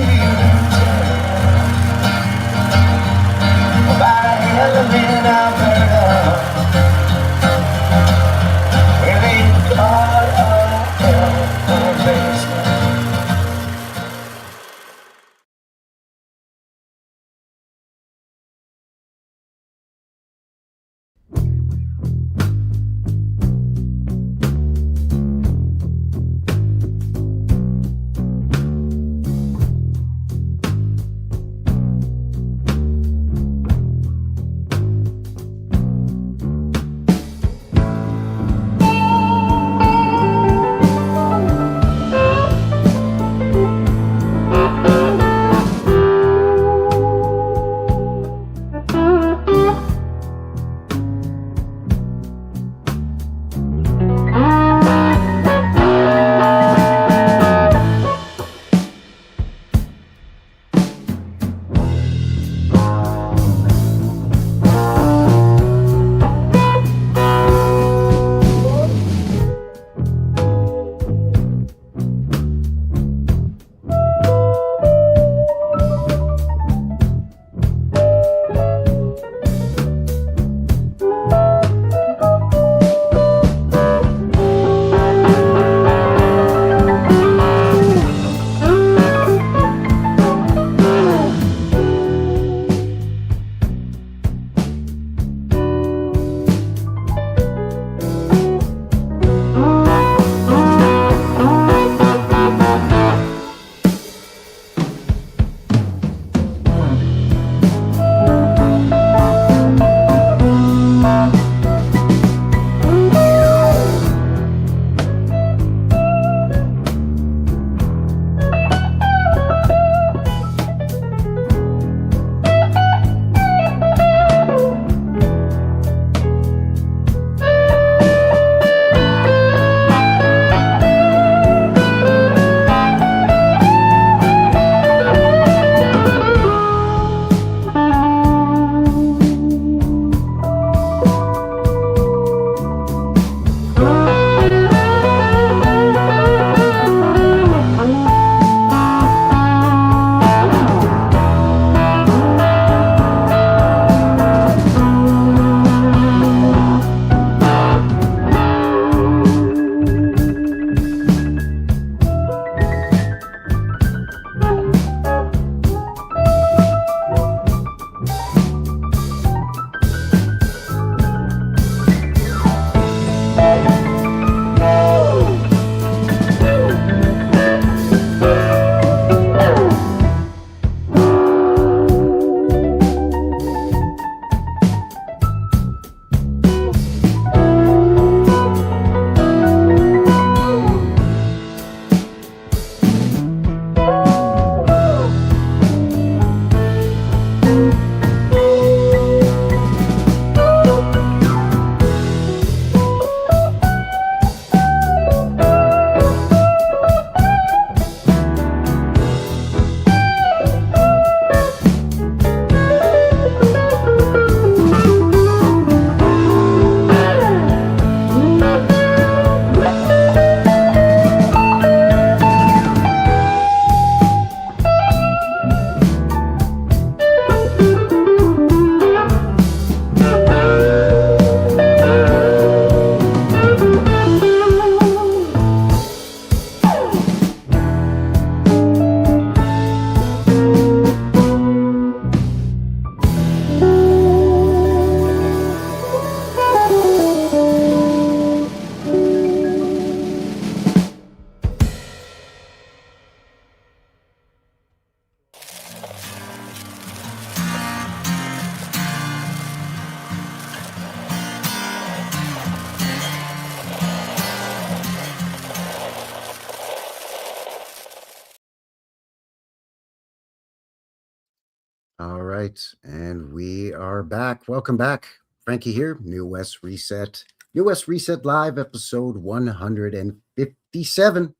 right. And we are back. Welcome back. Frankie here, New West Reset. New West Reset Live, episode 157.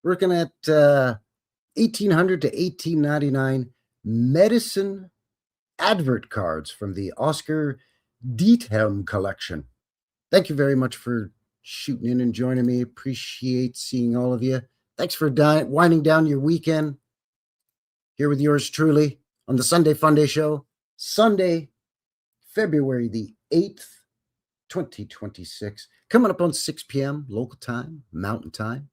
We're looking at 1800 to 1899 medicine advert cards from the Oskar Diethelm Collection. Thank you very much for shooting in and joining me. Appreciate seeing all of you. Thanks for winding down your weekend. Here with yours truly on the Sunday Funday Show, Sunday, February the 8th, 2026. Coming up on 6 p.m. local time, mountain time.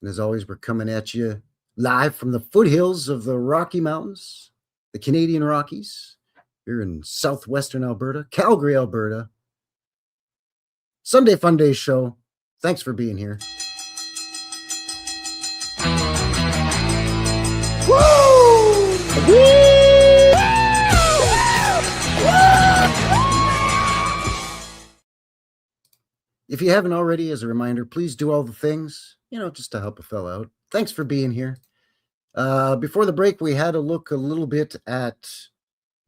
And as always, we're coming at you live from the foothills of the Rocky Mountains, the Canadian Rockies, here in southwestern Alberta, Calgary, Alberta. Sunday Funday Show. Thanks for being here. If you haven't already, as a reminder, please do all the things, just to help a fellow out. Thanks for being here. Before the break, we had a look a little bit at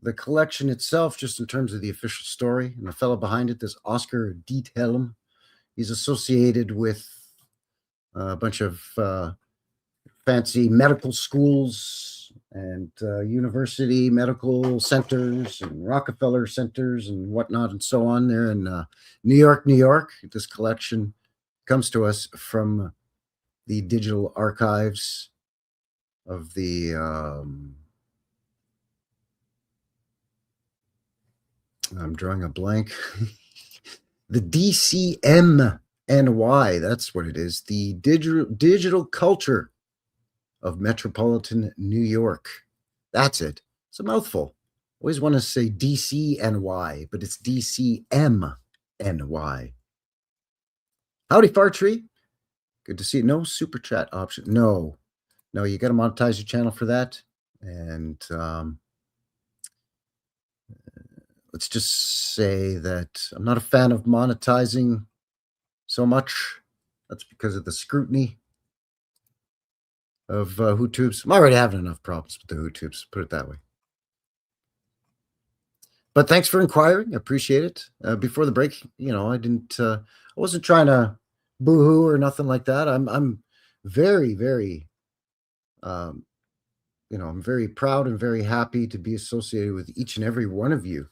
the collection itself, just in terms of the official story. And the fellow behind it is Oskar Diethelm. He's associated with a bunch of fancy medical schools and university medical centers and Rockefeller centers and whatnot and so on there in New York. This collection comes to us from the digital archives of the I'm drawing a blank. The DCMNY, that's what it is. The digital culture of metropolitan New York. That's it. It's a mouthful. Always want to say DCNY, but it's DCMNY. Howdy, Fartree. Good to see you. No super chat option. No, you got to monetize your channel for that. And let's just say that I'm not a fan of monetizing so much. That's because of the scrutiny of HooTubes. I'm already having enough problems with the HooTubes, put it that way. But thanks for inquiring. I appreciate it. Before the break, I wasn't trying to boo-hoo or nothing like that. I'm very, very, I'm very proud and very happy to be associated with each and every one of you.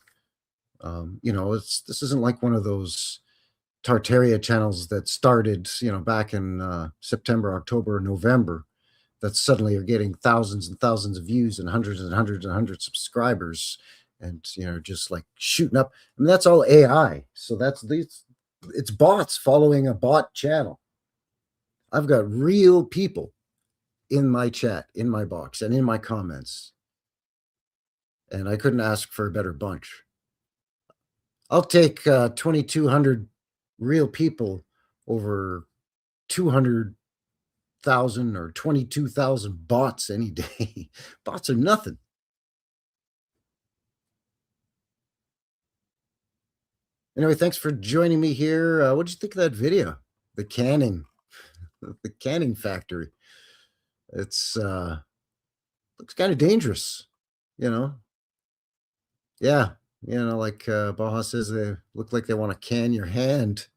This isn't like one of those Tartaria channels that started, back in September, October, November, that suddenly are getting thousands and thousands of views and hundreds and hundreds and hundreds of subscribers and, just like shooting up. I mean, that's all AI. So it's bots following a bot channel. I've got real people in my chat, in my box, and in my comments. And I couldn't ask for a better bunch. I'll take 2,200 real people over 200,000 or 22,000 bots any day. Bots are nothing. Anyway, thanks for joining me here. What did you think of that video? The canning factory. It's looks kind of dangerous, Yeah, like Baja says, they look like they want to can your hand.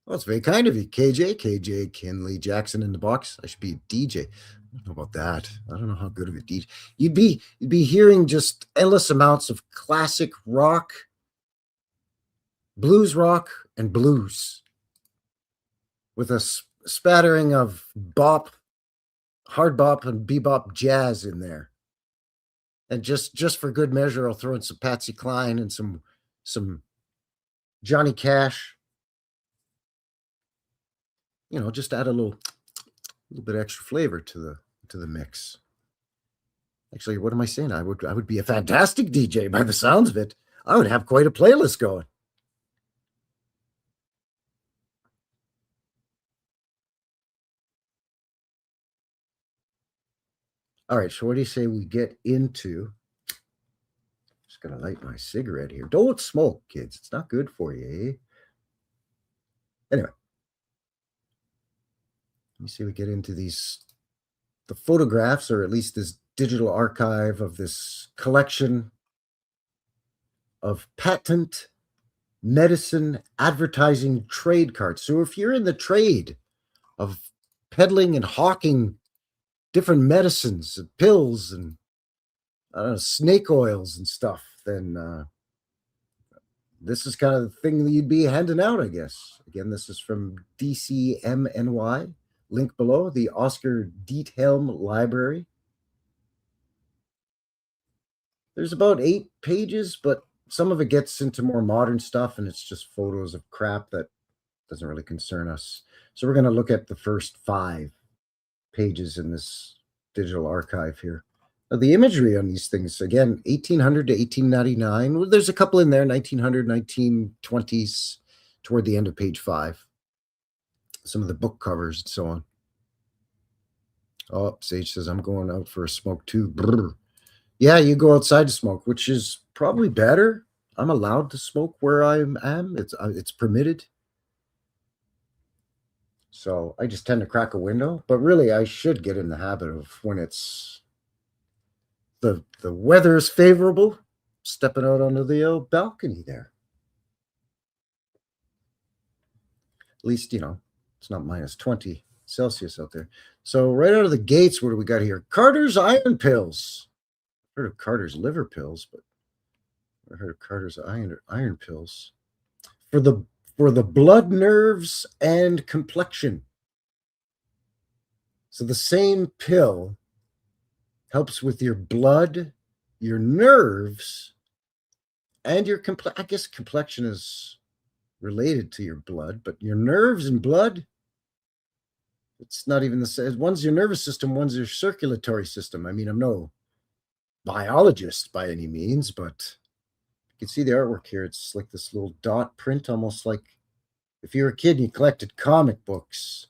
Well, it's very kind of you, KJ Kinley Jackson in the box. I should be a DJ. I don't know about that. I don't know how good of a DJ. You'd be hearing just endless amounts of classic rock, blues rock, and blues, with a spattering of bop, hard bop, and bebop jazz in there. And just for good measure, I'll throw in some Patsy Cline and some Johnny Cash. Just add a little bit extra flavor to the mix. Actually, what am I saying? I would be a fantastic DJ by the sounds of it. I would have quite a playlist going. All right, so what do you say we get into? Just gonna light my cigarette here. Don't smoke, kids. It's not good for you, eh? Anyway, let me see. We get into the photographs, or at least this digital archive of this collection of patent medicine advertising trade cards. So if you're in the trade of peddling and hawking different medicines, and pills, and snake oils and stuff, then this is kind of the thing that you'd be handing out, I guess. Again, this is from DCMNY. Link below, the Oskar Diethelm Library. There's about 8 pages, but some of it gets into more modern stuff, and it's just photos of crap that doesn't really concern us. So we're going to look at the first 5 pages in this digital archive here. Now, the imagery on these things, again, 1800 to 1899. Well, there's a couple in there, 1900, 1920s, toward the end of page 5. Some of the book covers and so on. Oh, Sage says, I'm going out for a smoke too. Brr. Yeah, you go outside to smoke, which is probably better. I'm allowed to smoke where I am. It's permitted. So I just tend to crack a window. But really, I should get in the habit of, when it's the weather is favorable, stepping out onto the balcony there. At least, it's not minus 20 Celsius out there. So right out of the gates, what do we got here? Carter's iron pills. Heard of Carter's liver pills, but I heard of Carter's iron pills for the blood, nerves, and complexion. So the same pill helps with your blood, your nerves, and your I guess complexion is related to your blood, but your nerves and blood, it's not even the same. One's your nervous system, one's your circulatory system. I mean, I'm no biologist by any means, but you can see the artwork here. It's like this little dot print, almost like if you were a kid and you collected comic books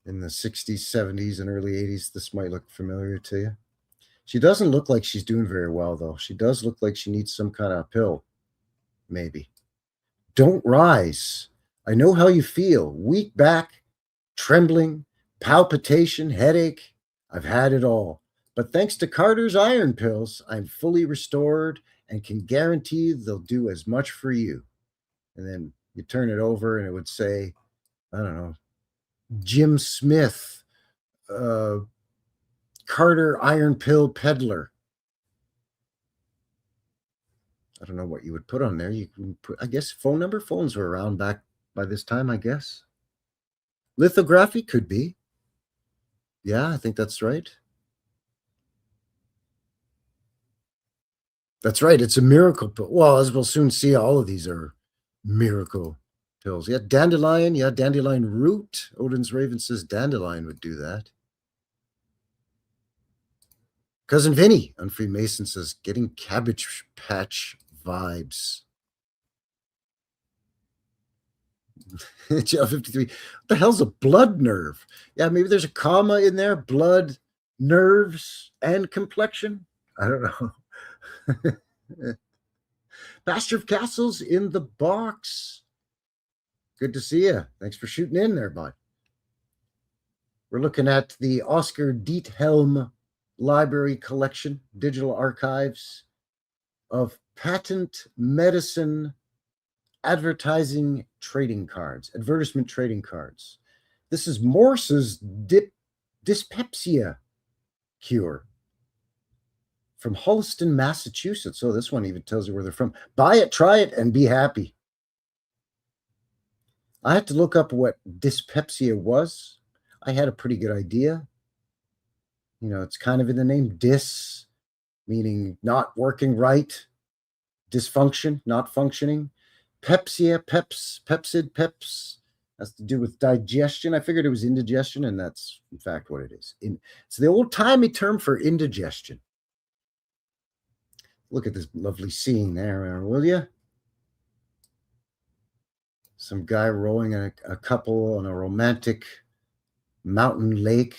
in the 60s, 70s, and early 80s. This might look familiar to you. She doesn't look like she's doing very well, though. She does look like she needs some kind of pill, maybe. Don't rise. I know how you feel. Weak back, trembling, palpitation, headache. I've had it all. But thanks to Carter's iron pills, I'm fully restored and can guarantee they'll do as much for you. And then you turn it over and it would say, I don't know, Jim Smith, Carter iron pill peddler. I don't know what you would put on there. You can put, I guess, phone number. Phones were around back by this time, I guess. Lithography could be. Yeah, I think that's right. That's right. It's a miracle pill. Well, as we'll soon see, all of these are miracle pills. Yeah, dandelion. Yeah, dandelion root. Odin's Raven says dandelion would do that. Cousin Vinny on Freemason says, getting Cabbage Patch vibes. Gel 53. What the hell's a blood nerve? Yeah, maybe there's a comma in there. Blood, nerves, and complexion. I don't know. Pastor of Castles in the box. Good to see you. Thanks for shooting in there, bud. We're looking at the Oskar Diethelm Library Collection, digital archives of patent medicine advertising trading cards, advertisement trading cards. This is Morse's dyspepsia cure from Holliston, Massachusetts. So this one even tells you where they're from. Buy it, try it, and be happy. I had to look up what dyspepsia was. I had a pretty good idea. You know, it's kind of in the name, dys, meaning not working right. Dysfunction, not functioning. Pepsia, pepsid, peps, has to do with digestion. I figured it was indigestion, and that's, in fact, what it is. It's the old-timey term for indigestion. Look at this lovely scene there, will you? Some guy rowing a couple on a romantic mountain lake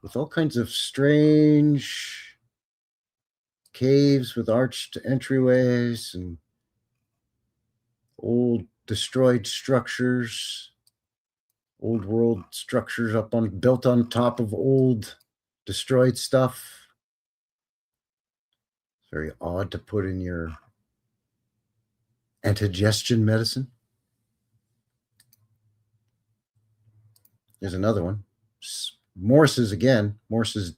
with all kinds of strange caves with arched entryways and old destroyed structures, old world structures built on top of old destroyed stuff. It's very odd to put in your antigestion medicine. There's another one. Morse's again. Morse's.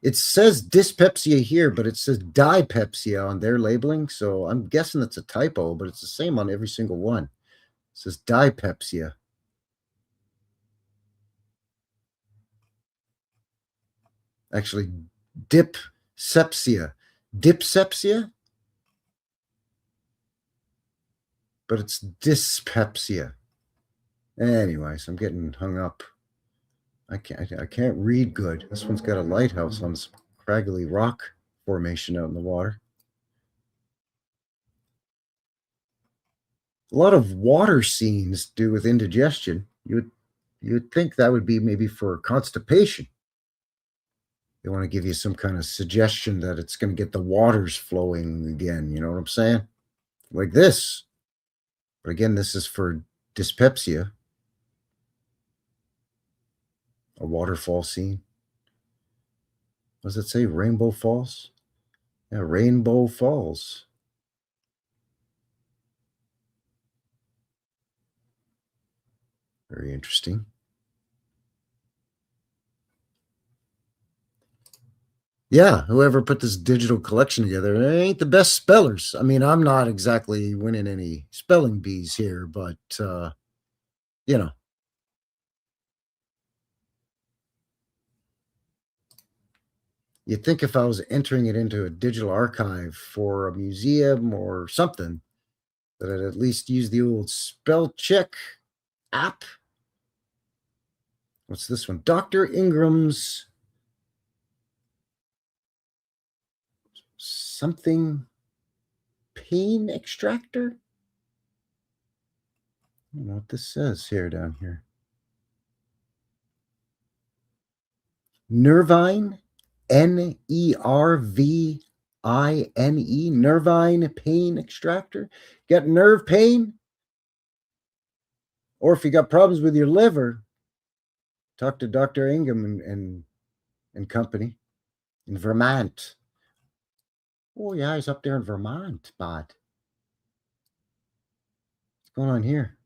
It says dyspepsia here, but it says dipepsia on their labeling. So I'm guessing that's a typo, but it's the same on every single one. It says dipepsia. Actually, dipsepsia. Dipsepsia? But it's dyspepsia. Anyways, I'm getting hung up. I can't read good. This one's got a lighthouse on this craggly rock formation out in the water. A lot of water scenes do with indigestion. You'd think that would be maybe for constipation. They want to give you some kind of suggestion that it's going to get the waters flowing again. You know what I'm saying? Like this. But again, this is for dyspepsia. A waterfall scene. What does it say? Rainbow Falls? Yeah, Rainbow Falls. Very interesting. Yeah, whoever put this digital collection together, they ain't the best spellers. I mean, I'm not exactly winning any spelling bees here, but, you know. You'd think if I was entering it into a digital archive for a museum or something, that I'd at least use the old spell check app. What's this one? Dr. Ingram's something pain extractor? I don't know what this says here down here. Nervine, Nervine, Nervine pain extractor. Got nerve pain? Or if you got problems with your liver, talk to Dr. Ingham and company in Vermont. Oh, yeah, he's up there in Vermont, but what's going on here?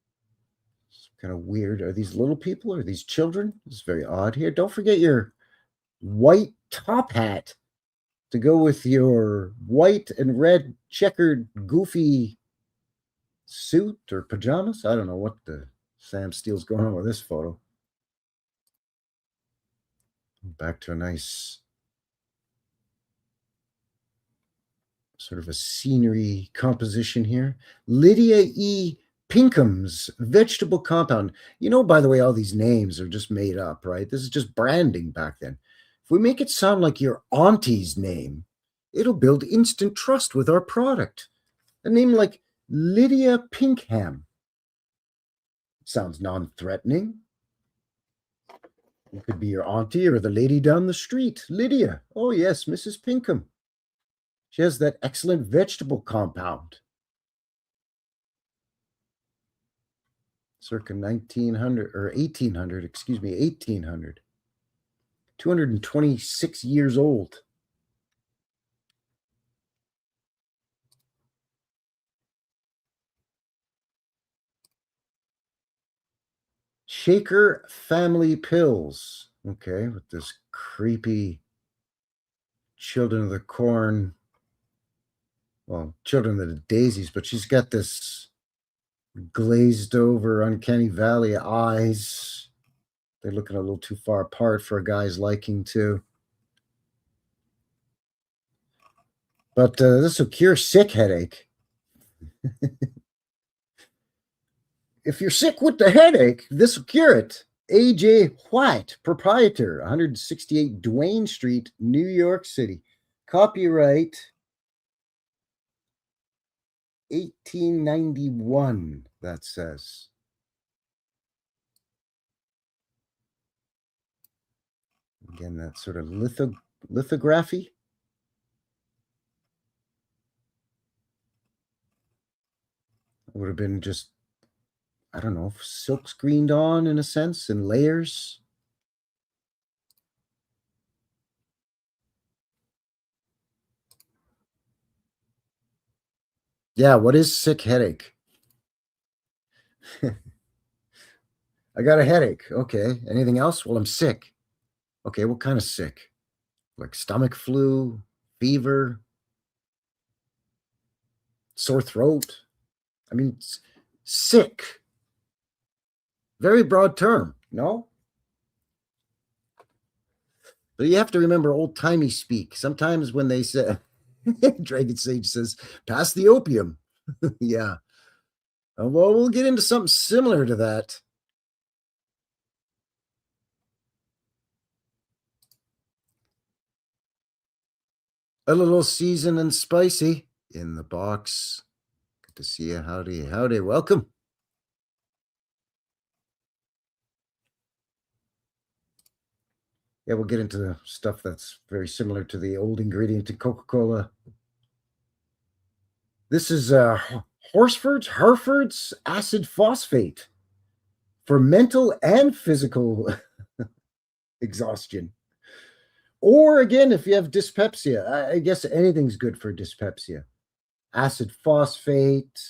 It's kind of weird. Are these little people? Are these children? It's very odd here. Don't forget your white top hat to go with your white and red checkered goofy suit or pajamas. I don't know what the Sam Steele's going on with this photo. Back to a nice sort of a scenery composition here. Lydia E. Pinkham's vegetable compound. You know, by the way, all these names are just made up, right? This is just branding back then. If we make it sound like your auntie's name, it'll build instant trust with our product. A name like Lydia Pinkham sounds non-threatening. It could be your auntie or the lady down the street. Lydia. Oh, yes, Mrs. Pinkham. She has that excellent vegetable compound. Circa 1900 or 1800, excuse me, 1800. 226 years old. Shaker Family Pills. Okay, with this creepy Children of the Corn. Well, Children of the Daisies, but she's got this glazed over Uncanny Valley eyes. They're looking a little too far apart for a guy's liking too. But this will cure sick headache. If you're sick with the headache, this will cure it. A.J. White, proprietor, 168 Duane Street, New York City. Copyright 1891, that says. Again, that sort of lithography. It would have been just, I don't know, silk screened on in a sense, in layers. Yeah, what is sick headache? I got a headache. Okay. Anything else? Well, I'm sick. Okay, what kind of sick? Like stomach flu, fever, sore throat? I mean, sick. Very broad term, no? But you have to remember old-timey speak. Sometimes when they say, Dragon Sage says, pass the opium. Yeah. Well, we'll get into something similar to that. A little seasoned and spicy in the box. Good to see you. Howdy, howdy. Welcome. Yeah, we'll get into the stuff that's very similar to the old ingredient in Coca-Cola. This is Hereford's acid phosphate for mental and physical exhaustion. Or again, if you have dyspepsia, I guess anything's good for dyspepsia. Acid phosphate,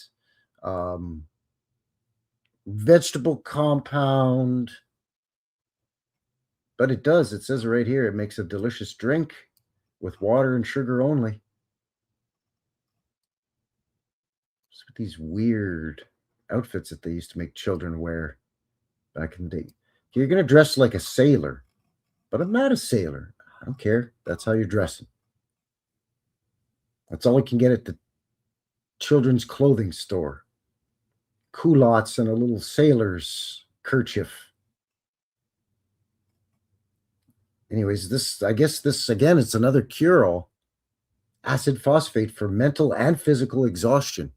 vegetable compound. But it does. It says right here, it makes a delicious drink with water and sugar only. With these weird outfits that they used to make children wear back in the day. You're going to dress like a sailor, but I'm not a sailor. I don't care. That's how you're dressing. That's all I can get at the children's clothing store. Culottes and a little sailor's kerchief. Anyways, I guess this, again, it's another cure-all. Acid phosphate for mental and physical exhaustion.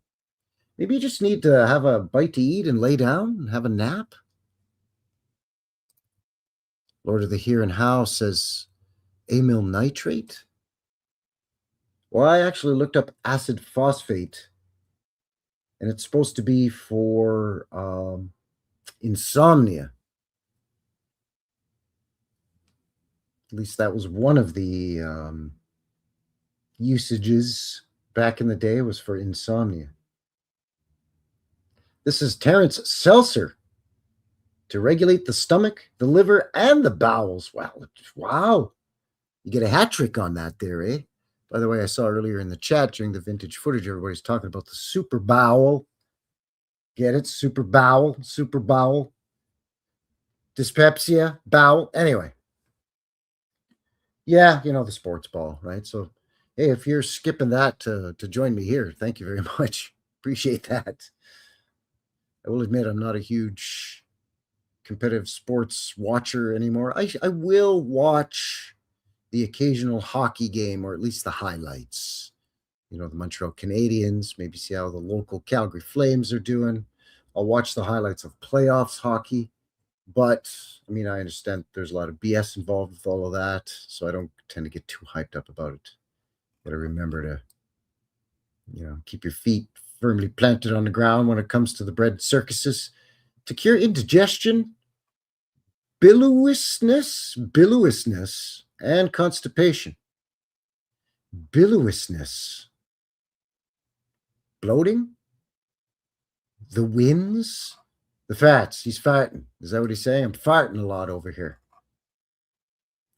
Maybe you just need to have a bite to eat and lay down and have a nap. Lord of the Here and How says amyl nitrate. Well, I actually looked up acid phosphate, and it's supposed to be for insomnia. At least that was one of the usages back in the day, was for insomnia. This is Terence Seltzer to regulate the stomach, the liver, and the bowels. Wow. You get a hat trick on that there, eh? By the way, I saw earlier in the chat during the vintage footage, everybody's talking about the super bowel. Get it? Super bowel, super bowel. Dyspepsia, bowel. Anyway. Yeah, you know, the sports ball, right? So, hey, if you're skipping that to join me here, thank you very much. Appreciate that. I will admit I'm not a huge competitive sports watcher anymore. I will watch the occasional hockey game, or at least the highlights. You know, the Montreal Canadiens, maybe see how the local Calgary Flames are doing. I'll watch the highlights of playoffs hockey. But, I mean, I understand there's a lot of BS involved with all of that, so I don't tend to get too hyped up about it. Got to remember to, you know, keep your feet firmly planted on the ground when it comes to the bread circuses. To cure indigestion, biliousness, and constipation. Biliousness. Bloating. The winds. The fats. He's farting. Is that what he's saying? I'm farting a lot over here.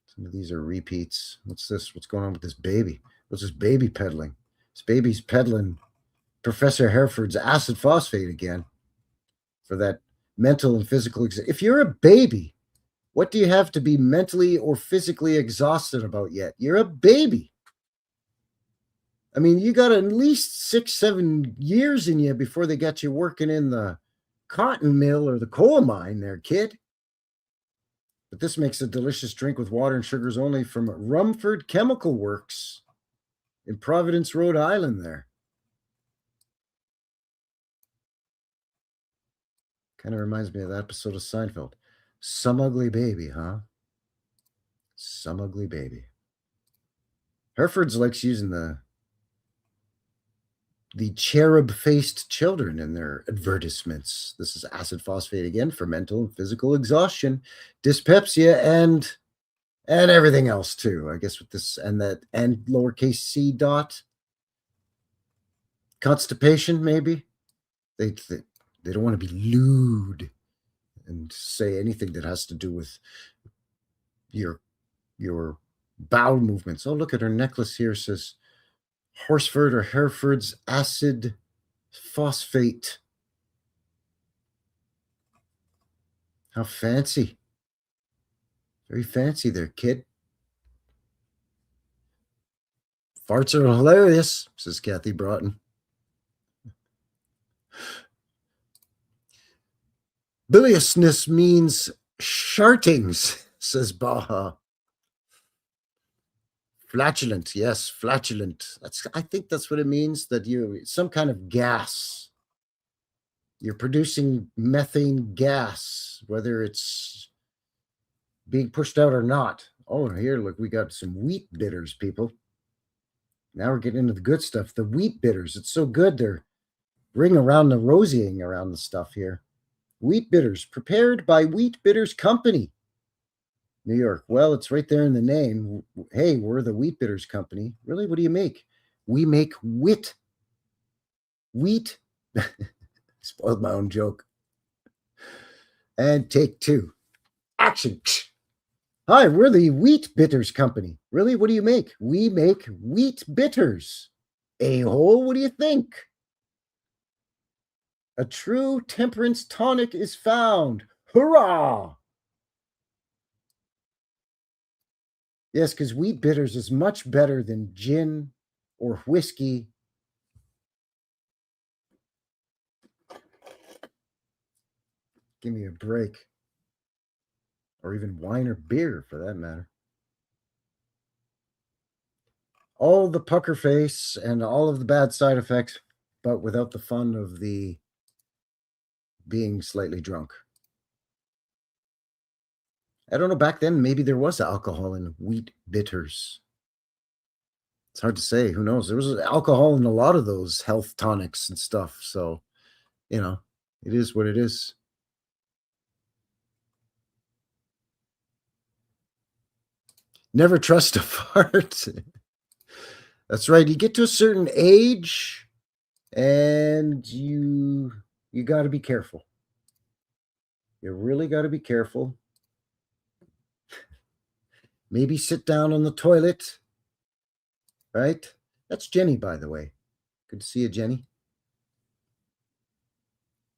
Some of these are repeats. What's this? What's going on with this baby? What's this baby peddling? This baby's peddling Professor Hereford's acid phosphate again for that mental and physical. If you're a baby, what do you have to be mentally or physically exhausted about yet? You're a baby. I mean, you got at least 6-7 years in you before they got you working in the cotton mill or the coal mine there, kid. But this makes a delicious drink with water and sugars only from Rumford Chemical Works in Providence, Rhode Island there. Kind of reminds me of that episode of Seinfeld. Some ugly baby, huh? Some ugly baby. Hereford's likes using the cherub-faced children in their advertisements. This is acid phosphate again for mental and physical exhaustion, dyspepsia, and everything else too. I guess with this and lowercase c dot. Constipation, maybe. They don't want to be lewd and say anything that has to do with your bowel movements. Oh, look at her necklace here. It says Horsford or Hereford's acid phosphate. How fancy. Very fancy there, kid. Farts are hilarious, says Kathy Broughton. Biliousness means shartings, says Baha. Flatulent, yes, flatulent. I think that's what it means, that you some kind of gas. You're producing methane gas, whether it's being pushed out or not. Oh, here, look, we got some wheat bitters, people. Now we're getting into the good stuff. The wheat bitters, it's so good. They're ring around the rosying around the stuff here. Wheat bitters, prepared by Wheat Bitters Company, New York. Well, it's right there in the name. Hey, we're the Wheat Bitters Company. Really? What do you make? We make wheat. Wheat. Spoiled my own joke. And take two. Action. Hi, we're the Wheat Bitters Company. Really? What do you make? We make wheat bitters. A-hole, what do you think? A true temperance tonic is found. Hurrah! Yes, because wheat bitters is much better than gin or whiskey. Give me a break. Or even wine or beer, for that matter. All the pucker face and all of the bad side effects, but without the fun of the being slightly drunk. I don't know, back then, maybe there was alcohol in wheat bitters. It's hard to say. Who knows? There was alcohol in a lot of those health tonics and stuff. So, you know, it is what it is. Never trust a fart. That's right. You get to a certain age and you got to be careful. You really got to be careful. Maybe sit down on the toilet, right? That's Jenny, by the way. Good to see you, Jenny.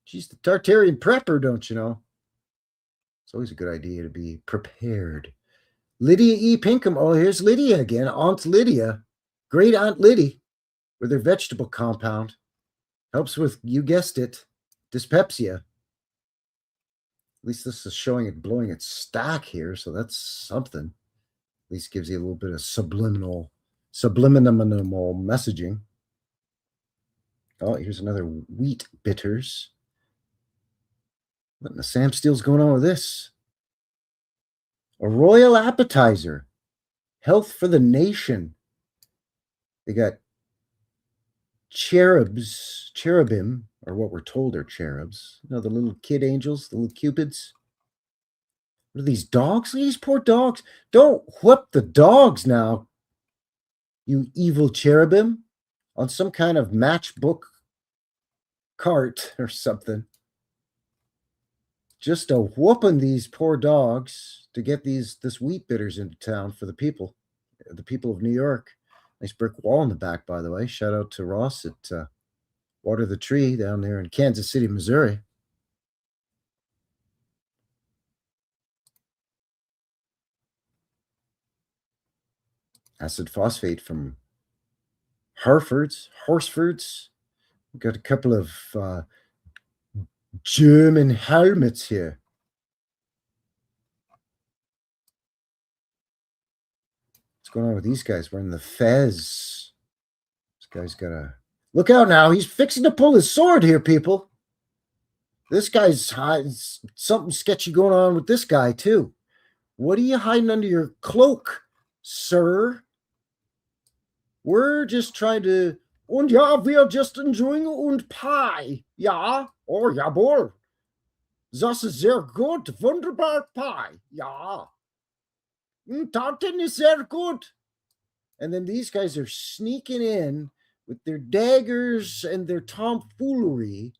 She's the Tartarian prepper, don't you know? It's always a good idea to be prepared. Lydia E. Pinkham. Oh, here's Lydia again. Aunt Lydia. Great Aunt Liddy with her vegetable compound. Helps with, you guessed it, dyspepsia. At least this is showing it blowing its stack here, so that's something. At least gives you a little bit of subliminal messaging. Oh, here's another wheat bitters. What in the Sam Steele's going on with this? A royal appetizer. Health for the nation. They got cherubim, or what we're told are cherubs. You know, the little kid angels, the little cupids. What are these dogs? These poor dogs. Don't whip the dogs now, you evil cherubim, on some kind of matchbook cart or something. Just a whooping these poor dogs to get this wheat bitters into town for the people of New York. Nice brick wall in the back, by the way. Shout out to Ross at Water the Tree down there in Kansas City, Missouri. Acid phosphate from Horsford's. We've got a couple of German helmets here. What's going on with these guys wearing the fez? This guy's got a... Look out now. He's fixing to pull his sword here, people. This guy's something sketchy going on with this guy, too. What are you hiding under your cloak, sir? We're just trying to... Und ja, wir just enjoying und pie. Ja, oh, jawohl. Das ist sehr gut. Wunderbar pie. Ja. Tartan is sehr good. And then these guys are sneaking in with their daggers and their tomfoolery.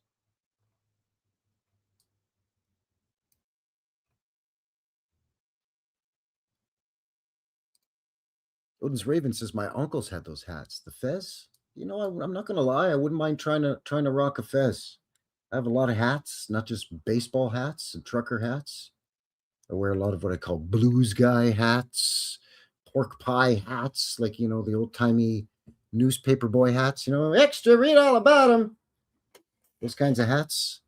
Odin's Raven says my uncles had those hats. The fez, you know, I'm not gonna lie, I wouldn't mind trying to rock a fez. I have a lot of hats, not just baseball hats and trucker hats. I wear a lot of what I call blues guy hats, pork pie hats, like, you know, the old timey newspaper boy hats, you know, extra, read all about them. Those kinds of hats.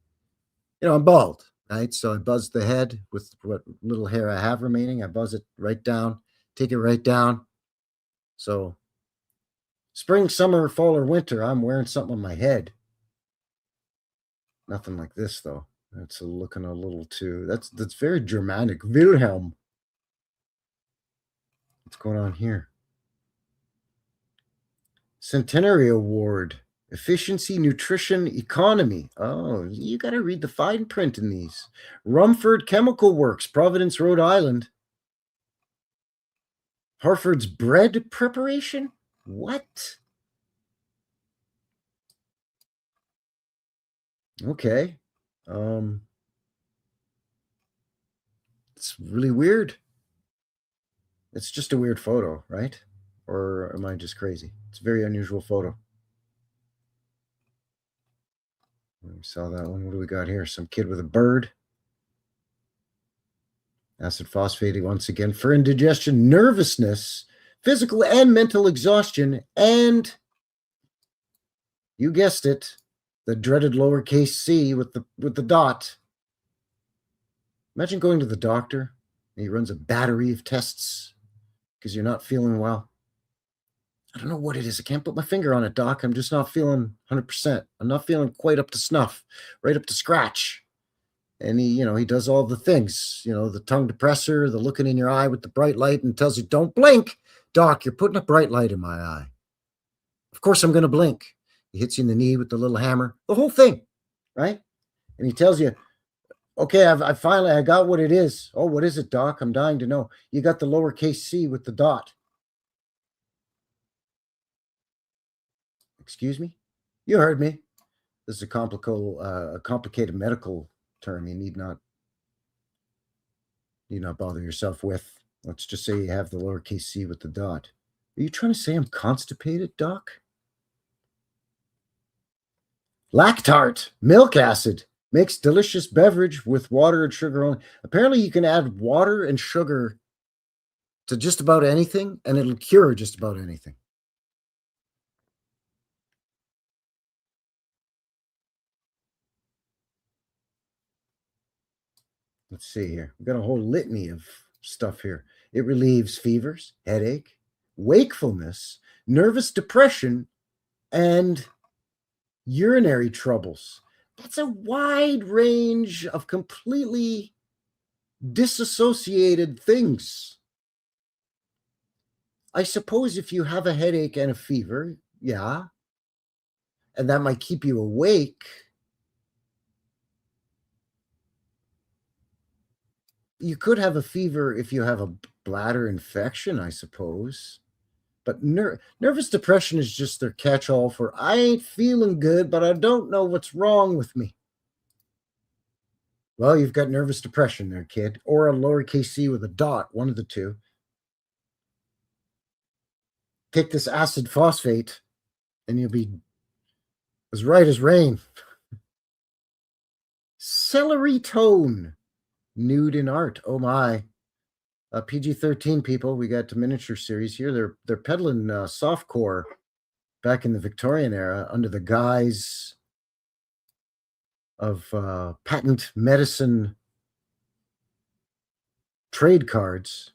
You know, I'm bald, right? So I buzz the head with what little hair I have remaining. I buzz it right down, take it right down. So spring, summer, fall, or winter, I'm wearing something on my head. Nothing like this, though. That's looking a little too, that's very Germanic. Wilhelm. What's going on here? Centenary Award. Efficiency, nutrition, economy. Oh, you got to read the fine print in these. Rumford Chemical Works, Providence, Rhode Island. Harford's bread preparation? What? Okay. It's really weird. It's just a weird photo, right? Or am I just crazy? It's a very unusual photo. We saw that one. What do we got here? Some kid with a bird. Acid phosphate once again for indigestion, nervousness, physical and mental exhaustion, and you guessed it, the dreaded lowercase c with the dot. Imagine going to the doctor and he runs a battery of tests because you're not feeling well. I don't know what it is. I can't put my finger on it, doc. I'm just not feeling 100%. I'm not feeling quite up to snuff, right up to scratch. And he does all the things, the tongue depressor, the looking in your eye with the bright light, and tells you, don't blink. Doc, you're putting a bright light in my eye. Of course I'm going to blink. He hits you in the knee with the little hammer, the whole thing, right? And he tells you, okay, I finally got what it is. Oh, what is it, doc? I'm dying to know. You got the lowercase c with the dot. Excuse me? You heard me. This is a complicated medical term you need not bother yourself with. Let's just say you have the lowercase c with the dot. Are you trying to say I'm constipated, doc? Lactart, milk acid, makes delicious beverage with water and sugar only. Apparently you can add water and sugar to just about anything, and it'll cure just about anything. Let's see here. We've got a whole litany of stuff here. It relieves fevers, headache, wakefulness, nervous depression, and urinary troubles. That's a wide range of completely disassociated things. I suppose if you have a headache and a fever, yeah, and that might keep you awake. You could have a fever if you have a bladder infection, I suppose. But nervous depression is just their catch-all for I ain't feeling good, but I don't know what's wrong with me. Well, you've got nervous depression there, kid, or a lowercase c with a dot, one of the two. Take this acid phosphate, and you'll be as right as rain. Celery tone. Nude in art. Oh my. PG-13 people. We got the miniature series here. They're peddling softcore back in the Victorian era under the guise of patent medicine trade cards.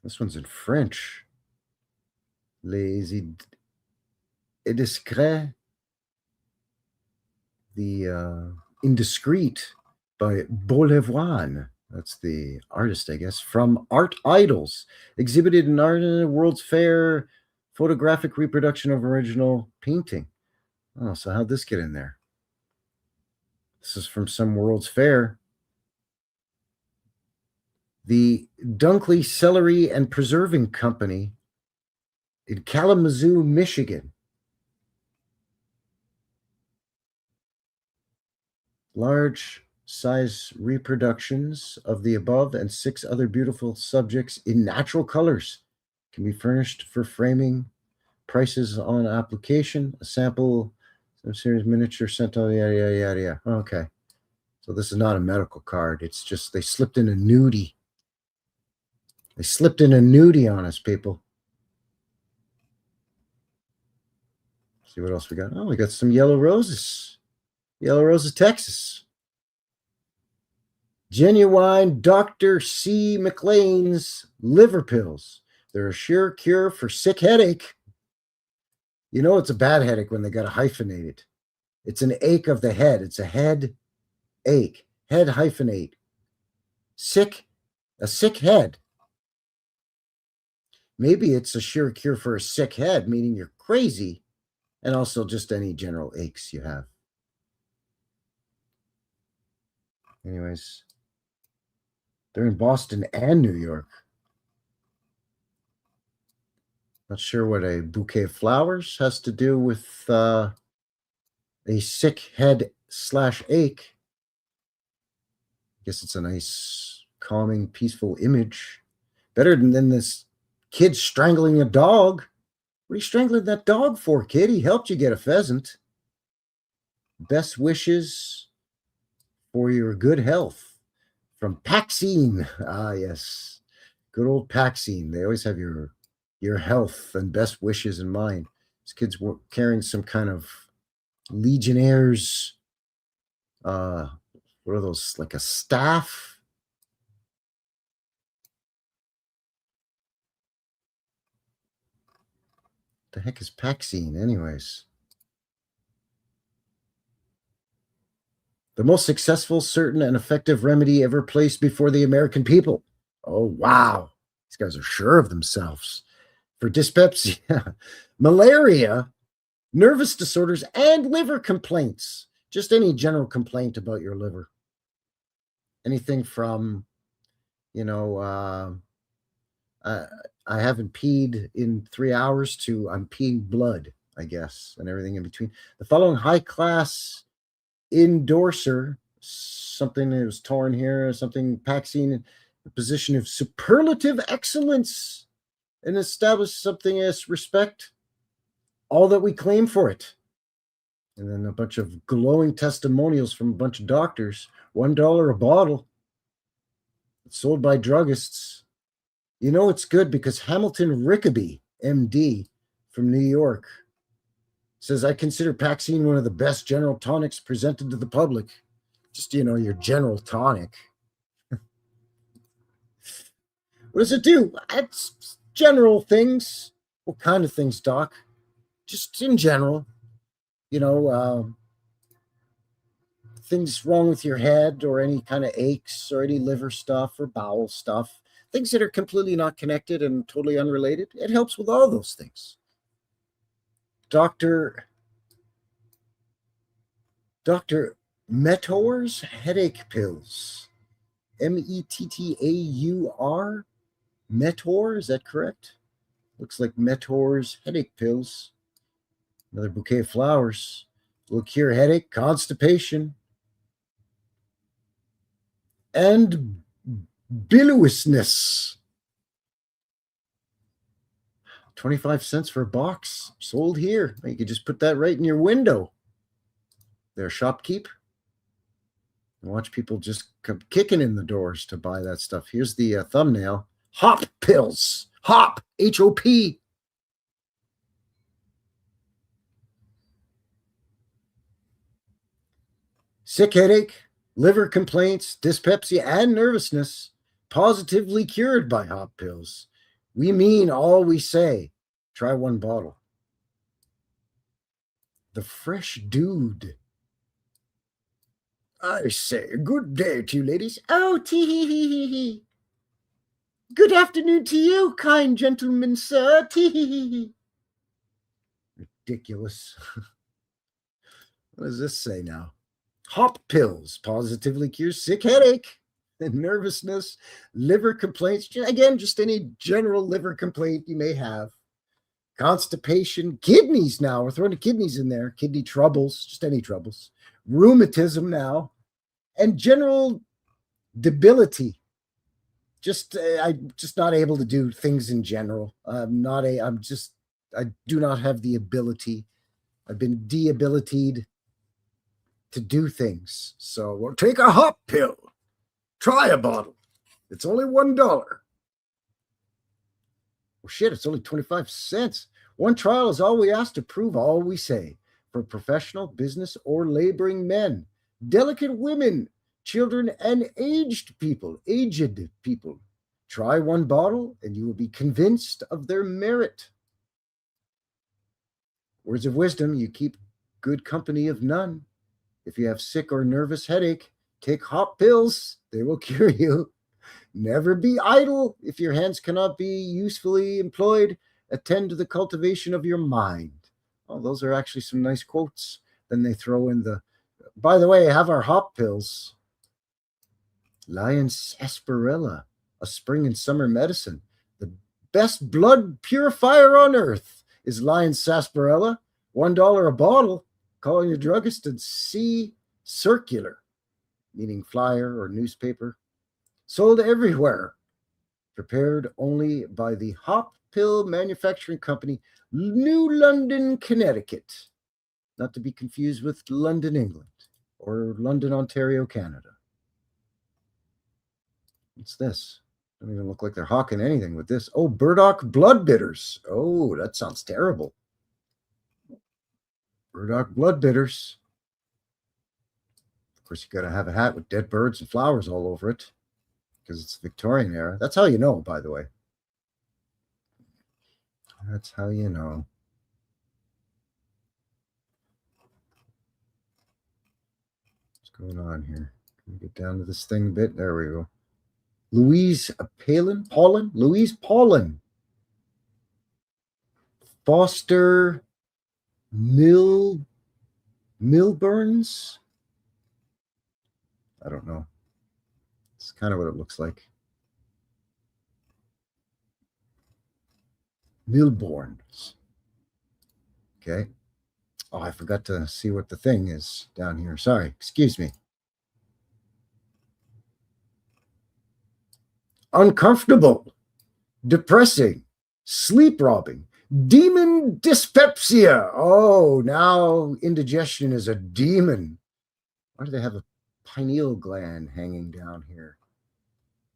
This one's in French. Les indiscrets. The indiscreet by Beaulevoine. That's the artist, I guess, from Art Idols, exhibited in World's Fair, photographic reproduction of original painting. Oh, so how'd this get in there? This is from some World's Fair. The Dunkley Celery and Preserving Company in Kalamazoo, Michigan. Large size reproductions of the above and 6 other beautiful subjects in natural colors can be furnished for framing. Prices on application. A sample, some series miniature sent out, yada, yada, yada, yada. Okay. So this is not a medical card. It's just they slipped in a nudie. They slipped in a nudie on us, people. See what else we got. Oh, we got some yellow roses. Yellow Roses, Texas. Genuine Dr. C. McLean's liver pills. They're a sure cure for sick headache. You know it's a bad headache when they got to hyphenate it. It's an ache of the head. It's a head ache. Head hyphenate. Sick. A sick head. Maybe it's a sure cure for a sick head, meaning you're crazy, and also just any general aches you have. Anyways, they're in Boston and New York. Not sure what a bouquet of flowers has to do with a sick head / ache. Guess it's a nice, calming, peaceful image. Better than this kid strangling a dog. What are you strangling that dog for, kid? He helped you get a pheasant. Best wishes for your good health from Paxine. Ah, yes. Good old Paxine. They always have your health and best wishes in mind. These kids were carrying some kind of Legionnaires. What are those? Like a staff? The heck is Paxine, anyways? The most successful, certain, and effective remedy ever placed before the American people. Oh, wow. These guys are sure of themselves. For dyspepsia, malaria, nervous disorders, and liver complaints. Just any general complaint about your liver. Anything from, I haven't peed in 3 hours to I'm peeing blood, I guess, and everything in between. The following high-class endorser, something that was torn here, something Paxine, the position of superlative excellence, and establish something as respect all that we claim for it. And then a bunch of glowing testimonials from a bunch of doctors. $1 a bottle. It's sold by druggists. You know it's good because Hamilton Rickaby, MD, from New York, says, I consider Paxine one of the best general tonics presented to the public. Just, your general tonic. What does it do? It's general things. What kind of things, Doc? Just in general. Things wrong with your head or any kind of aches or any liver stuff or bowel stuff. Things that are completely not connected and totally unrelated. It helps with all those things. Dr. Mettaur's headache pills. Mettaur? Mettaur, is that correct? Looks like Mettaur's headache pills. Another bouquet of flowers. Will cure headache, constipation, and biliousness. 25 cents for a box. Sold here. You could just put that right in your window. Their shopkeep. And watch people just come kicking in the doors to buy that stuff. Here's the thumbnail. Hop pills. Hop. H-O-P. Sick headache, liver complaints, dyspepsia, and nervousness positively cured by hop pills. We mean all we say. Try one bottle. The Fresh Dude. I say good day to you, ladies. Oh, tee-hee-hee-hee-hee. Good afternoon to you, kind gentlemen, sir. Tee-hee-hee-hee. Ridiculous. What does this say now? Hop pills positively cure sick headache and nervousness, liver complaints. Again, just any general liver complaint you may have. Constipation, kidneys now. We're throwing the kidneys in there. Kidney troubles, just any troubles. Rheumatism now. and general debility. I'm just not able to do things in general. I do not have the ability. I've been debilitated to do things. So well, take a hop pill. Try a bottle. It's only $1. Well, shit, it's only 25 cents. One trial is all we ask to prove all we say. For professional, business, or laboring men, delicate women, children, and aged people. Try one bottle and you will be convinced of their merit. Words of wisdom, you keep good company of none. If you have sick or nervous headache, take hop pills. They will cure you. Never be idle. If your hands cannot be usefully employed, attend to the cultivation of your mind. Oh, those are actually some nice quotes. Then they throw in by the way, have our hop pills. Lion sarsaparilla, a spring and summer medicine. The best blood purifier on earth is lion sarsaparilla. $1 a bottle. Call your druggist and see circular, meaning flyer or newspaper. Sold everywhere. Prepared only by the Hop Pill Manufacturing Company, New London, Connecticut. Not to be confused with London, England, or London, Ontario, Canada. What's this? Don't even look like they're hawking anything with this. Oh, burdock blood bitters. Oh, that sounds terrible. Burdock blood bitters. Of course, you got to have a hat with dead birds and flowers all over it because it's Victorian era. That's how you know, by the way. That's how you know. What's going on here? Can we get down to this thing a bit? There we go. Louise Paulin. Foster Milburns. I don't know. It's kind of what it looks like. Milburns. Okay. Oh, I forgot to see what the thing is down here. Sorry. Excuse me. Uncomfortable, depressing, sleep robbing, demon dyspepsia. Oh, now indigestion is a demon. Why do they have a pineal gland hanging down here?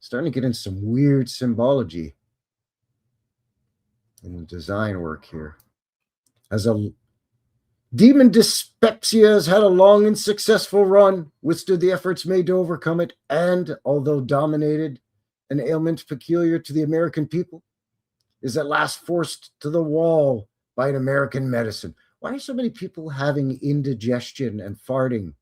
Starting to get into some weird symbology in the design work here. As a demon dyspepsia has had a long and successful run, withstood the efforts made to overcome it, and although dominated an ailment peculiar to the American people, is at last forced to the wall by an American medicine. Why are so many people having indigestion and farting?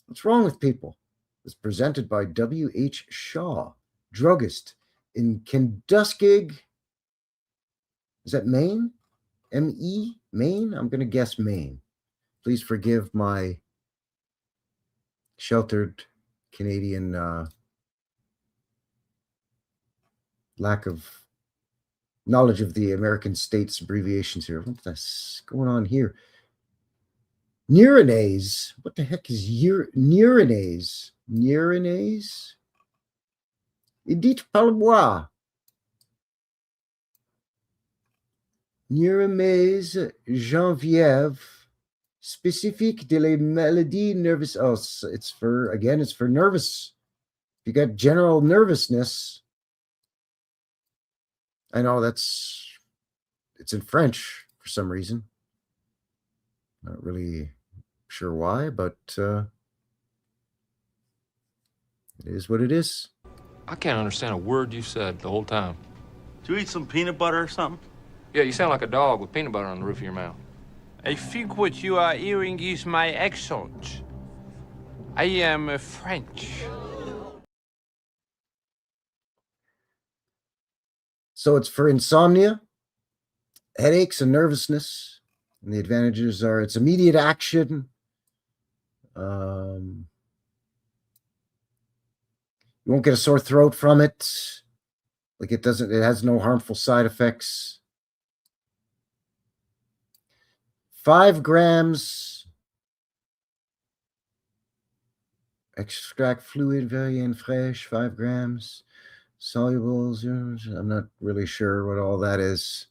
What's wrong with people? It's presented by W.H. Shaw, druggist in Kentuskig. Is that Maine? M-E? Maine? I'm going to guess Maine. Please forgive my sheltered Canadian lack of knowledge of the American states abbreviations here. What's going on here? Neuronase. What the heck is neuronase? Neuronase? Edith Palbois. Neuronase Geneviève, spécifique de la maladie nerveuse. Oh, it's for nervous. If you got general nervousness, I know it's in French for some reason. Not really sure why, but it is what it is. I can't understand a word you said the whole time. Do you eat some peanut butter or something? Yeah, you sound like a dog with peanut butter on the roof of your mouth. I think what you are hearing is my accent. I am French. So it's for insomnia, headaches, and nervousness. And the advantages are it's immediate action. You won't get a sore throat from it. Like it has no harmful side effects. 5 grams Extract fluid, very fresh, 5 grams. Solubles, I'm not really sure what all that is.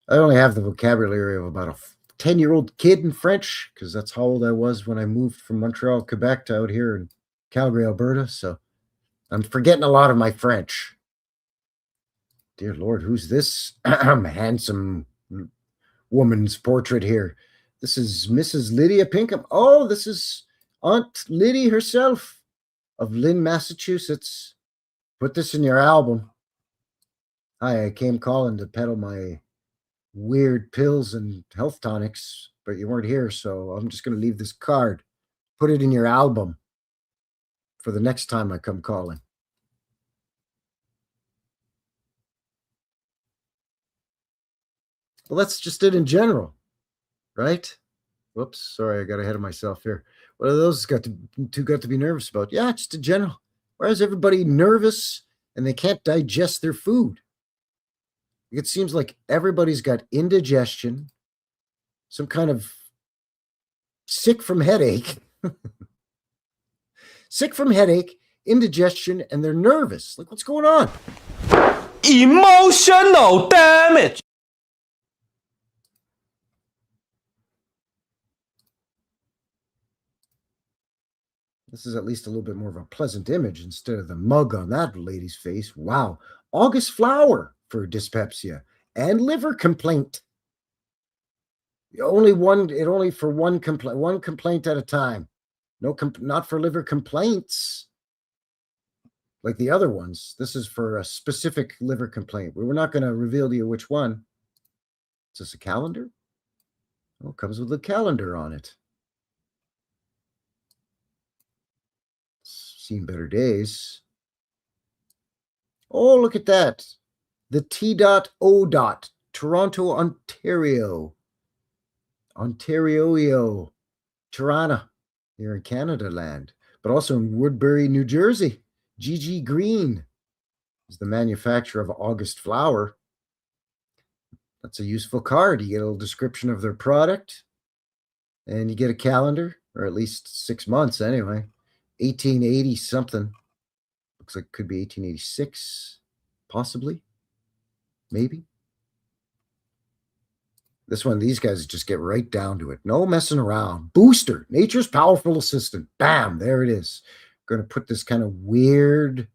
I only have the vocabulary of about a 10-year-old kid in French, because that's how old I was when I moved from Montreal, Quebec to out here in Calgary, Alberta. So I'm forgetting a lot of my French. Dear Lord, who's this handsome woman's portrait here? This is Mrs. Lydia Pinkham. Oh, this is Aunt Liddy herself of Lynn, Massachusetts. Put this in your album. Hi, I came calling to peddle my weird pills and health tonics, but you weren't here, so I'm just going to leave this card. Put it in your album for the next time I come calling. Well, that's just it in general, right? Whoops, sorry, I got ahead of myself here. What are those got to be nervous about? Yeah, just in general. Why is everybody nervous and they can't digest their food? It seems like everybody's got indigestion, some kind of sick from headache, indigestion, and they're nervous. Like, what's going on? Emotional damage. This is at least a little bit more of a pleasant image instead of the mug on that lady's face. Wow. August flower for dyspepsia and liver complaint. Only for one complaint at a time. Not for liver complaints like the other ones. This is for a specific liver complaint. We're not going to reveal to you which one. Is this a calendar? Oh, it comes with a calendar on it. Seen better days. Oh, look at that. The T.O. Toronto, Ontario. Ontario. Toronto. Here in Canada land. But also in Woodbury, New Jersey. G.G. Green is the manufacturer of August Flower. That's a useful card. You get a little description of their product. And you get a calendar, or at least 6 months anyway. 1880 something. Looks like it could be 1886, possibly, maybe. This one, these guys just get right down to it. No messing around. Booster, nature's powerful assistant. Bam, there it is. Going to put this kind of weird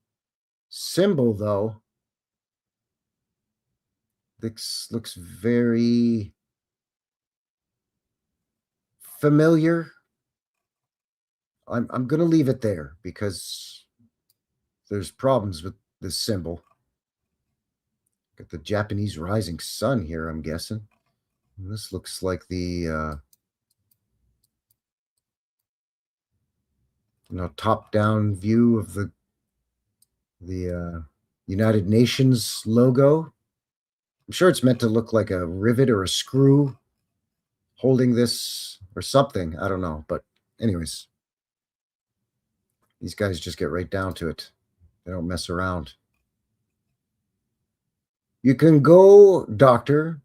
symbol, though. This looks very familiar. I'm going to leave it there because there's problems with this symbol. Got the Japanese rising sun here, I'm guessing. And this looks like the top-down view of the United Nations logo. I'm sure it's meant to look like a rivet or a screw holding this or something. I don't know, but anyways. These guys just get right down to it. They don't mess around. You can go, doctor.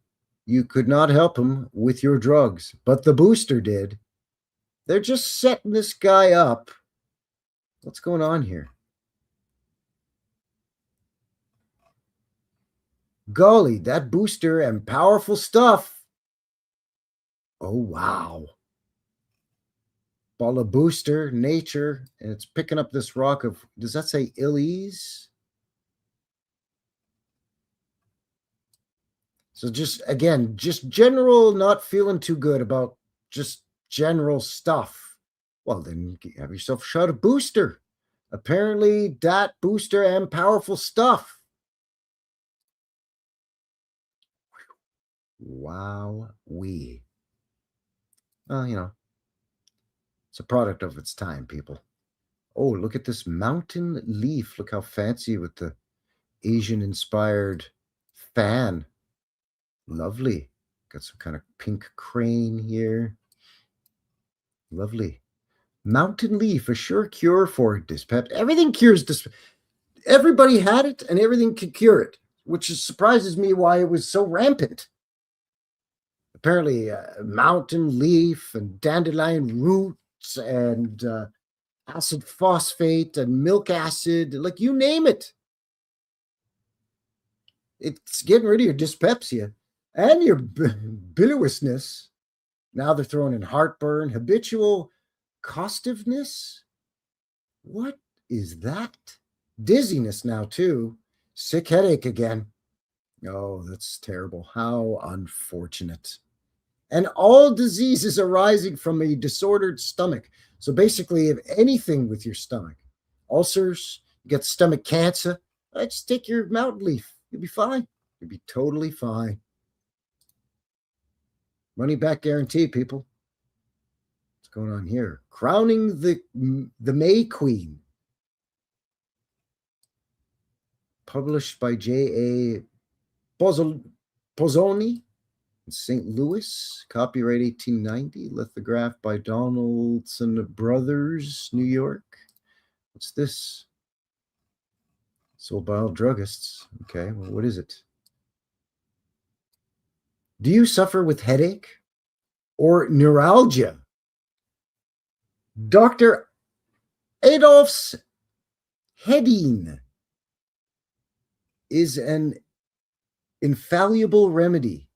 You could not help him with your drugs, but the booster did. They're just setting this guy up. What's going on here? Golly, that booster and powerful stuff. Oh, wow. Ball of booster, nature, and it's picking up this rock of, does that say Illies? So just, again, just general not feeling too good about just general stuff. Well, then have yourself a shot of booster. Apparently, that booster and powerful stuff. Wow, well, you know, it's a product of its time, people. Oh, look at this mountain leaf. Look how fancy with the Asian-inspired fan. Lovely. Got some kind of pink crane here. Lovely. Mountain leaf, a sure cure for dyspepsia. Everything cures dyspepsia. Everybody had it, and everything could cure it, which surprises me why it was so rampant. Apparently, mountain leaf and dandelion root and acid phosphate and milk acid, like you name it. It's getting rid of your dyspepsia and your biliousness. Now they're throwing in heartburn, habitual costiveness. What is that? Dizziness now too. Sick headache again. Oh, that's terrible. How unfortunate. And all diseases arising from a disordered stomach. So basically, if anything with your stomach, ulcers, you get stomach cancer, just take your mountain leaf. You'll be fine. You'll be totally fine. Money back guarantee, people. What's going on here? Crowning the May Queen. Published by J.A. Pozzoni in St. Louis. Copyright 1890. Lithographed by Donaldson Brothers, New York. What's this? Sold by all druggists. Okay, well, what is it? Do you suffer with headache or neuralgia? Dr. Adolph's Hedine is an infallible remedy.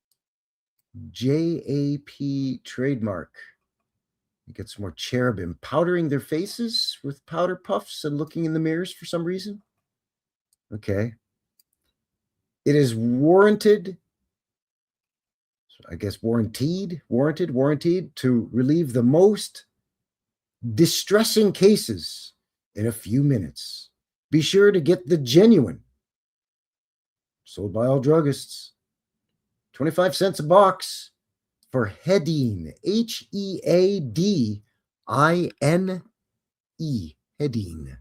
JAP trademark. You get some more cherubim powdering their faces with powder puffs and looking in the mirrors for some reason. Okay. It is warranted, I guess warranted to relieve the most distressing cases in a few minutes. Be sure to get the genuine. Sold by all druggists. 25 cents a box for Hedine. Headine. Hedine.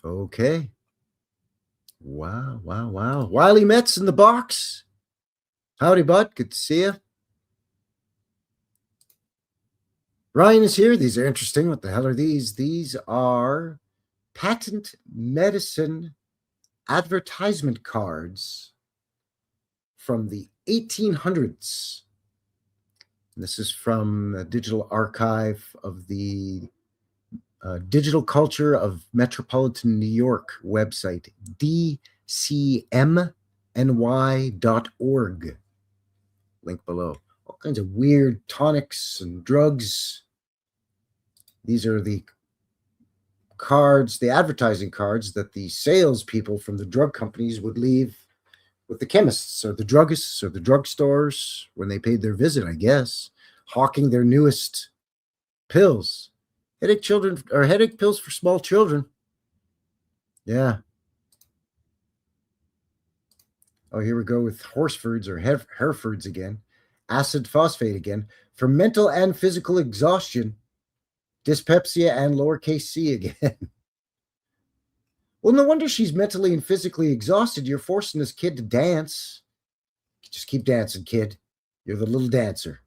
Okay. Wow. Wiley Metz in the box. Howdy, bud. Good to see you. Ryan is here. These are interesting. What the hell are these? These are patent medicine advertisement cards from the 1800s. This is from the Digital Archive of the Digital Culture of Metropolitan New York website, DCMNY.org. Link below. All kinds of weird tonics and drugs. These are the cards, the advertising cards that the salespeople from the drug companies would leave with the chemists or the druggists or the drugstores when they paid their visit, I guess, hawking their newest pills. Headache pills for small children. Yeah. Oh, here we go with Horsefords or Herefords again. Acid phosphate again. For mental and physical exhaustion. Dyspepsia and lowercase c again. Well, no wonder she's mentally and physically exhausted. You're forcing this kid to dance. Just keep dancing, kid. You're the little dancer.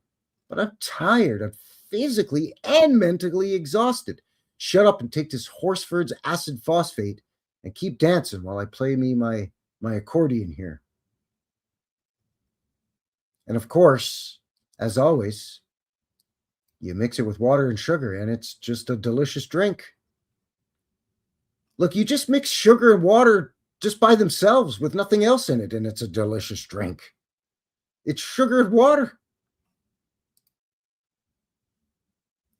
But I'm tired. I'm physically and mentally exhausted. Shut up and take this Horsford's acid phosphate and keep dancing while I play me my accordion here. And of course, as always, you mix it with water and sugar, and it's just a delicious drink. Look, you just mix sugar and water just by themselves with nothing else in it, and it's a delicious drink. It's sugar and water.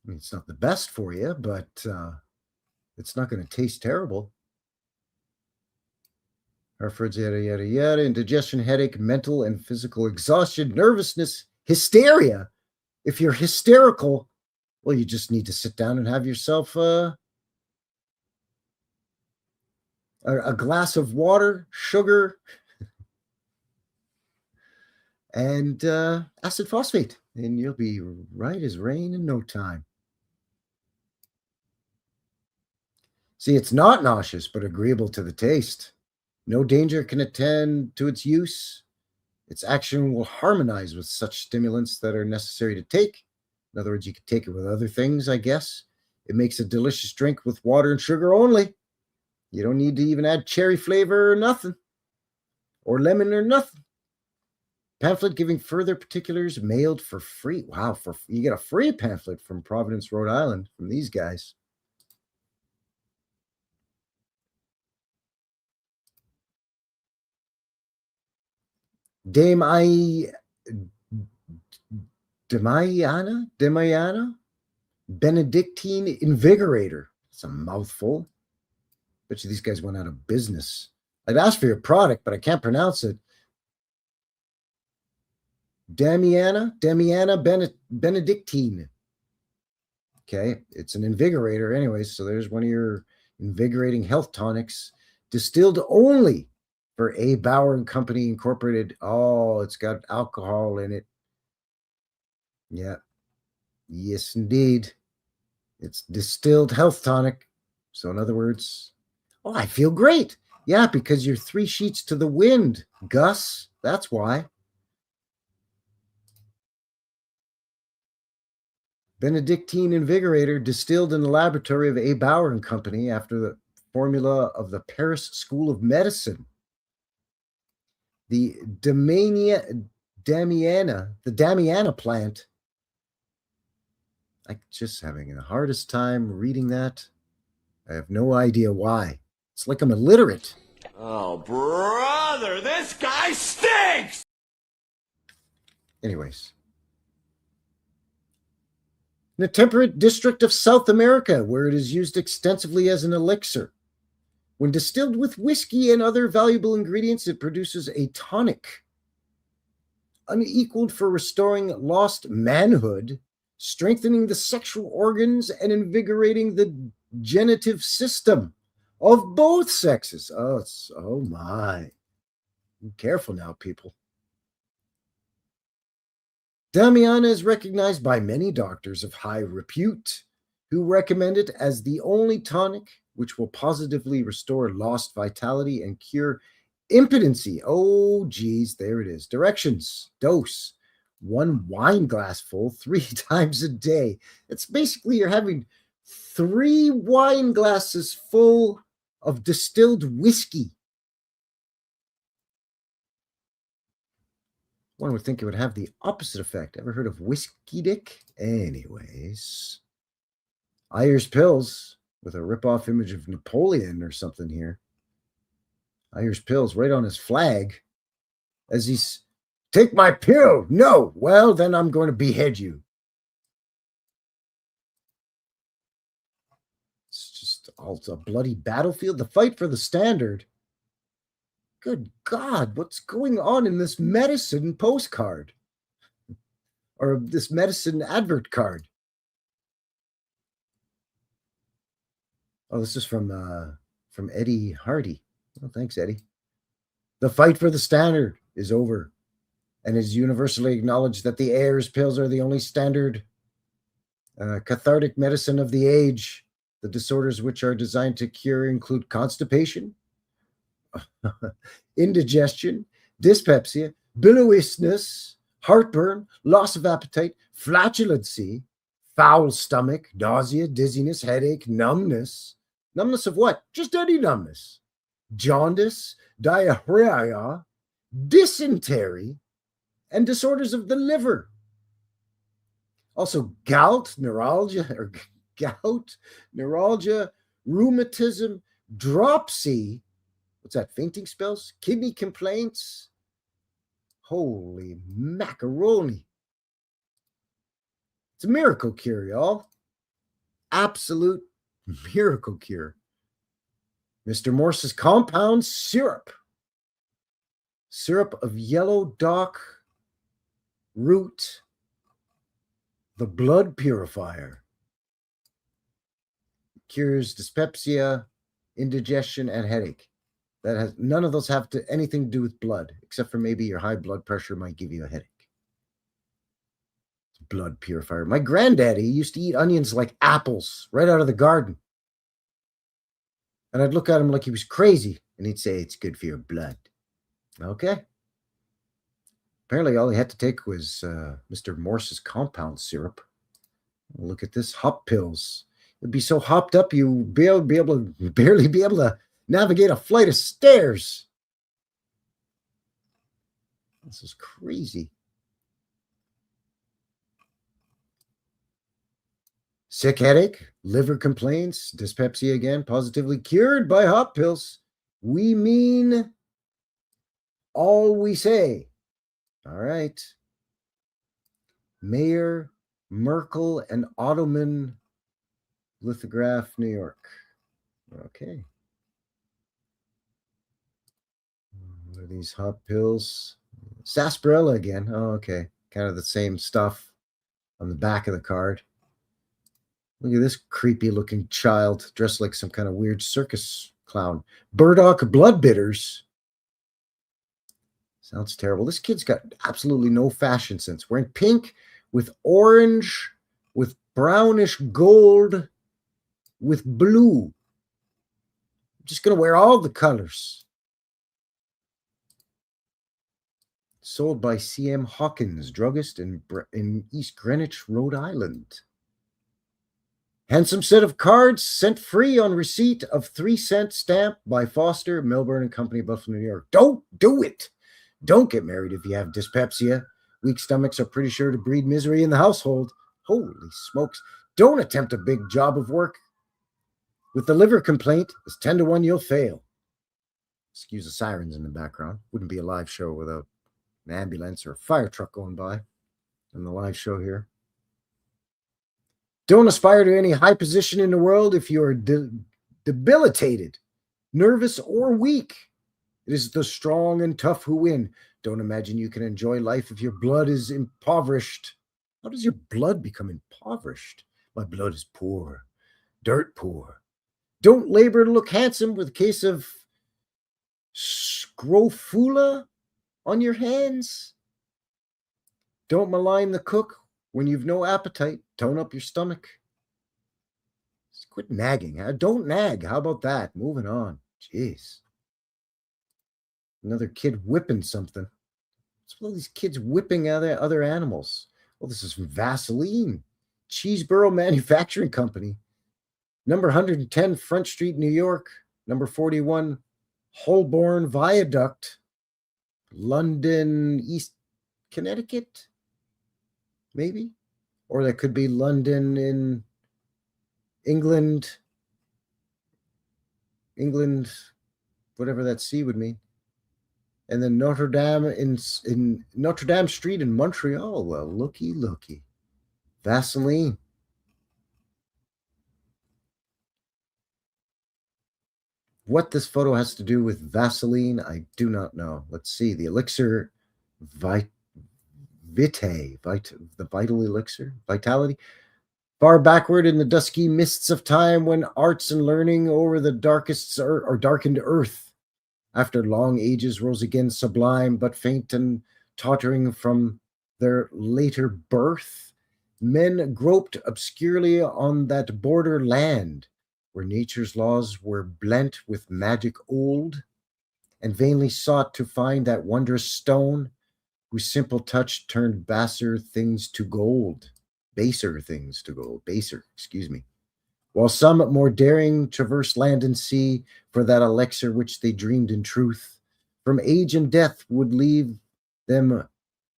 I mean, it's not the best for you, but it's not going to taste terrible. Hereford's yada, yada, yada. Indigestion, headache, mental and physical exhaustion, nervousness, hysteria. If you're hysterical, well, you just need to sit down and have yourself a glass of water, sugar, and acid phosphate, and you'll be right as rain in no time. See, it's not nauseous, but agreeable to the taste. No danger can attend to its use. Its action will harmonize with such stimulants that are necessary to take. In other words, you could take it with other things, I guess. It makes a delicious drink with water and sugar only. You don't need to even add cherry flavor or nothing. Or lemon or nothing. Pamphlet giving further particulars mailed for free. Wow, you get a free pamphlet from Providence, Rhode Island from these guys. Demayana Benedictine Invigorator. It's a mouthful. Bet you these guys went out of business. I'd ask for your product, but I can't pronounce it. Damiana Benedictine. Okay, it's an invigorator anyways, so there's one of your invigorating health tonics, distilled only for A. Bauer and Company Incorporated. Oh, it's got alcohol in it. Yeah. Yes, indeed. It's distilled health tonic. So in other words, oh, I feel great. Yeah, because you're 3 sheets to the wind, Gus. That's why. Benedictine Invigorator, distilled in the laboratory of A. Bauer and Company after the formula of the Paris School of Medicine. The Damiana plant. I'm just having the hardest time reading that. I have no idea why. It's like I'm illiterate. Oh, brother, this guy stinks! Anyways. In the temperate district of South America, where it is used extensively as an elixir. When distilled with whiskey and other valuable ingredients, it produces a tonic, unequaled for restoring lost manhood, strengthening the sexual organs, and invigorating the genitive system of both sexes. Oh my. Be careful now, people. Damiana is recognized by many doctors of high repute who recommend it as the only tonic which will positively restore lost vitality and cure impotency. Oh, geez, there it is. Directions. Dose. 1 wine glass full 3 times a day. It's basically you're having 3 wine glasses full of distilled whiskey. One would think it would have the opposite effect. Ever heard of whiskey dick? Anyways. Ayer's Pills with a rip-off image of Napoleon or something here. Ayer's Pills right on his flag as he's, take my pill. No. Well, then I'm going to behead you. It's just all a bloody battlefield. The fight for the standard. Good God, what's going on in this medicine postcard? Or this medicine advert card? Oh, this is from Eddie Hardy. Oh, thanks, Eddie. The fight for the standard is over, and it is universally acknowledged that the Ayer's Pills are the only standard cathartic medicine of the age. The disorders which are designed to cure include constipation, indigestion, dyspepsia, biliousness, heartburn, loss of appetite, flatulency, foul stomach, nausea, dizziness, headache, numbness. Numbness of what? Just any numbness. Jaundice, diarrhea, dysentery, and disorders of the liver. Also gout, neuralgia, rheumatism, dropsy. What's that? Fainting spells? Kidney complaints? Holy macaroni. It's a miracle cure, y'all. Absolute miracle cure. Mr. Morse's compound syrup. Syrup of yellow dock root. The blood purifier. Cures dyspepsia, indigestion, and headache. That has none of those have anything to do with blood, except for maybe your high blood pressure might give you a headache. Blood purifier. My granddaddy used to eat onions like apples right out of the garden. And I'd look at him like he was crazy, and he'd say, it's good for your blood. Okay. Apparently all he had to take was Mr. Morse's compound syrup. Look at this, hop pills. It'd be so hopped up you'd barely be able to navigate a flight of stairs. This is crazy. Sick headache, liver complaints, dyspepsia again, positively cured by hot pills. We mean all we say. All right. Mayor Merkel and Ottoman lithograph, New York. Okay. What are these hot pills? Sarsaparilla again. Oh, okay. Kind of the same stuff on the back of the card. Look at this creepy looking child dressed like some kind of weird circus clown. Burdock blood bitters. Sounds terrible. This kid's got absolutely no fashion sense. Wearing pink with orange, with brownish gold, with blue. I'm just going to wear all the colors. Sold by C.M. Hawkins, druggist in East Greenwich, Rhode Island. Handsome set of cards sent free on receipt of 3-cent stamp by Foster, Melbourne and Company, Buffalo, New York. Don't do it. Don't get married if you have dyspepsia. Weak stomachs are pretty sure to breed misery in the household. Holy smokes. Don't attempt a big job of work. With the liver complaint, it's 10 to 1 you'll fail. Excuse the sirens in the background. Wouldn't be a live show without an ambulance or a fire truck going by in the live show here. Don't aspire to any high position in the world if you are debilitated, nervous, or weak. It is the strong and tough who win. Don't imagine you can enjoy life if your blood is impoverished. How does your blood become impoverished? My blood is poor, dirt poor. Don't labor to look handsome with a case of scrofula on your hands. Don't malign the cook when you've no appetite. Tone up your stomach. Just quit nagging. Don't nag. How about that? Moving on. Jeez. Another kid whipping something. What's with all these kids whipping other animals? Well, this is from Vaseline. Cheeseboro Manufacturing Company. Number 110 Front Street, New York. Number 41 Holborn Viaduct. London, East Connecticut. Maybe. Or that could be London in England. England, whatever that C would mean. And then Notre Dame in Notre Dame Street in Montreal. Well, looky. Vaseline. What this photo has to do with Vaseline, I do not know. Let's see. The elixir Vitae, the vital elixir, vitality. Far backward in the dusky mists of time when arts and learning over the darkest or darkened earth, after long ages rose again sublime, but faint and tottering from their later birth, men groped obscurely on that border land where nature's laws were blent with magic old, and vainly sought to find that wondrous stone whose simple touch turned baser things to gold. While some more daring traverse land and sea for that elixir which they dreamed in truth, from age and death would leave them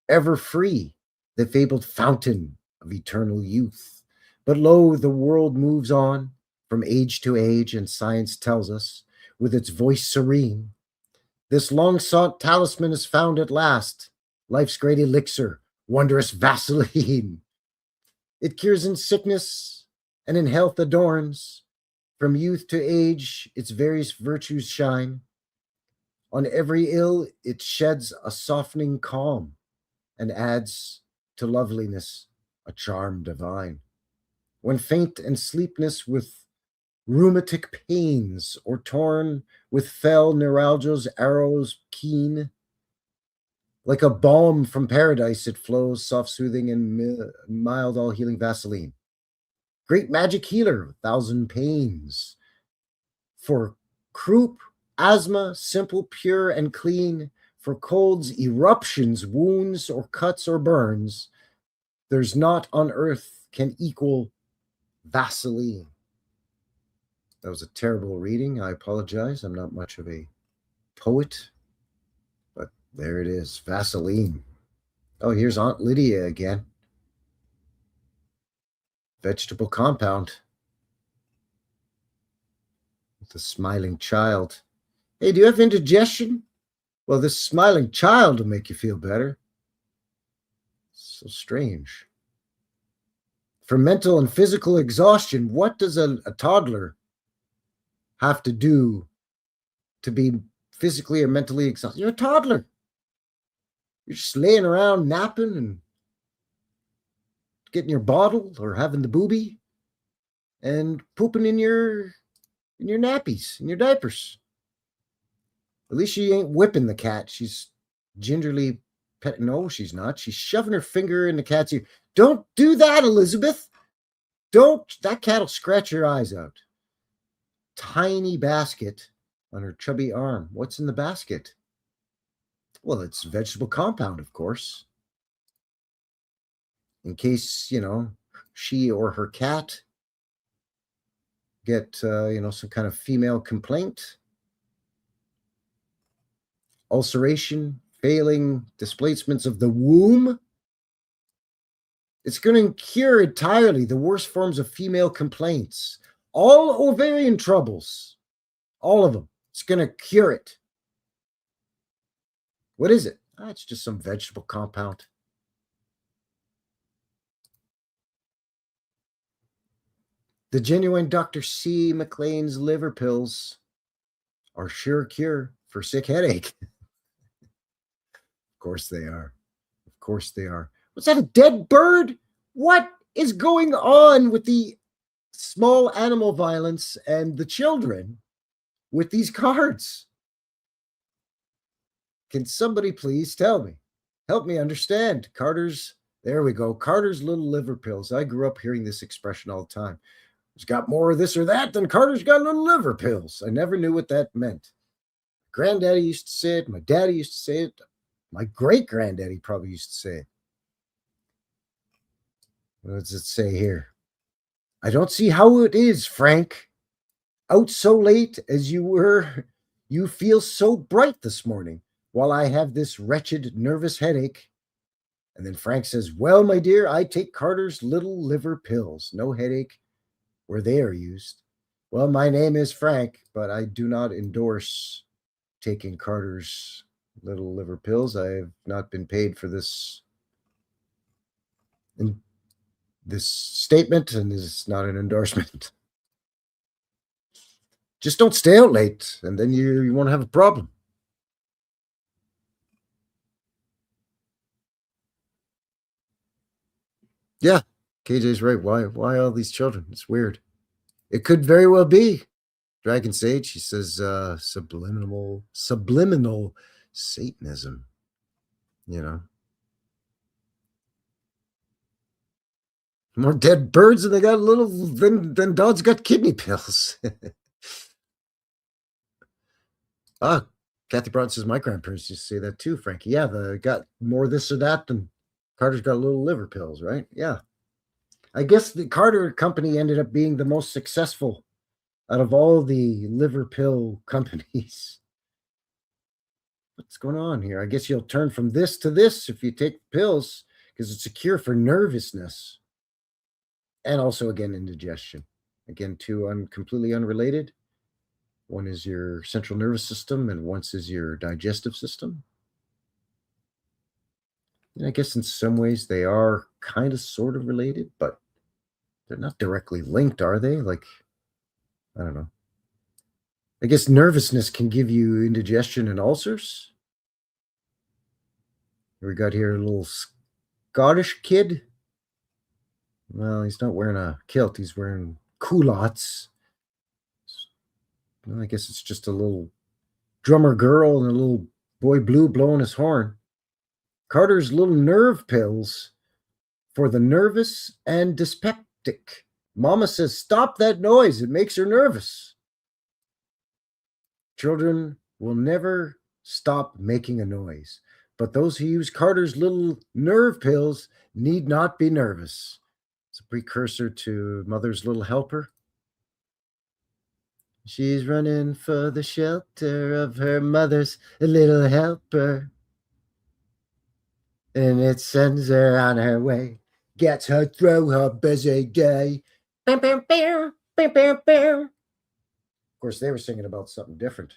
ever free, the fabled fountain of eternal youth. But lo, the world moves on from age to age, and science tells us, with its voice serene, this long-sought talisman is found at last, life's great elixir, wondrous Vaseline. It cures in sickness and in health adorns. From youth to age, its various virtues shine. On every ill, it sheds a softening calm and adds to loveliness a charm divine. When faint and sleepless with rheumatic pains, or torn with fell neuralgia's arrows keen, like a balm from paradise it flows, soft, soothing, and mild, all-healing Vaseline. Great magic healer, 1,000 pains. For croup, asthma, simple, pure, and clean. For colds, eruptions, wounds, or cuts, or burns, there's naught on earth can equal Vaseline. That was a terrible reading. I apologize. I'm not much of a poet. There it is. Vaseline. Oh, here's Aunt Lydia again. Vegetable compound. The smiling child. Hey, do you have indigestion? Well, this smiling child will make you feel better. So strange. For mental and physical exhaustion, what does a toddler have to do to be physically or mentally exhausted? You're a toddler. You're just laying around napping and getting your bottle or having the booby and pooping in your nappies, in your diapers. At least she ain't whipping the cat. She's gingerly petting. No, she's not. She's shoving her finger in the cat's ear. Don't do that, Elizabeth. Don't. That cat will scratch your eyes out. Tiny basket on her chubby arm. What's in the basket? Well, it's vegetable compound, of course. In case, she or her cat get, some kind of female complaint. Ulceration, failing displacements of the womb. It's going to cure entirely the worst forms of female complaints. All ovarian troubles. All of them. It's going to cure it. What is it? It's just some vegetable compound. The genuine Dr. C. McLean's liver pills are sure cure for sick headache. Of course they are. Of course they are. Was that a dead bird? What is going on with the small animal violence and the children with these cards? Can somebody please tell me? Help me understand. There we go. Carter's little liver pills. I grew up hearing this expression all the time. He's got more of this or that than Carter's got little liver pills. I never knew what that meant. Granddaddy used to say it. My daddy used to say it. My great-granddaddy probably used to say it. What does it say here? I don't see how it is, Frank. Out so late as you were, you feel so bright this morning, while I have this wretched, nervous headache. And then Frank says, well, my dear, I take Carter's little liver pills. No headache where they are used. Well, my name is Frank, but I do not endorse taking Carter's little liver pills. I have not been paid for this statement, and this is not an endorsement. Just don't stay out late, and then you won't have a problem. Yeah, KJ's right. Why all these children? It's weird. It could very well be Dragon Sage. He says subliminal Satanism. More dead birds than they got than dogs got kidney pills. Kathy Brown says my grandparents used to say that too, Frankie. Yeah, they got more this or that than Carter's got little liver pills, right? Yeah. I guess the Carter company ended up being the most successful out of all the liver pill companies. What's going on here? I guess you'll turn from this to this if you take pills, because it's a cure for nervousness. And also, again, indigestion. Again, two completely unrelated. One is your central nervous system, and one is your digestive system. And I guess in some ways they are kind of sort of related, but they're not directly linked, are they? Like, I don't know. I guess nervousness can give you indigestion and ulcers. We got here a little Scottish kid. Well, he's not wearing a kilt. He's wearing culottes. Well, I guess it's just a little drummer girl and a little boy blue blowing his horn. Carter's little nerve pills for the nervous and dyspeptic. Mama says, stop that noise. It makes her nervous. Children will never stop making a noise, but those who use Carter's little nerve pills need not be nervous. It's a precursor to Mother's Little Helper. She's running for the shelter of her mother's little helper. and it sends her on her way. Gets her through her busy day. Bam, bam, bam, bam, bam, bam. Of course, they were singing about something different.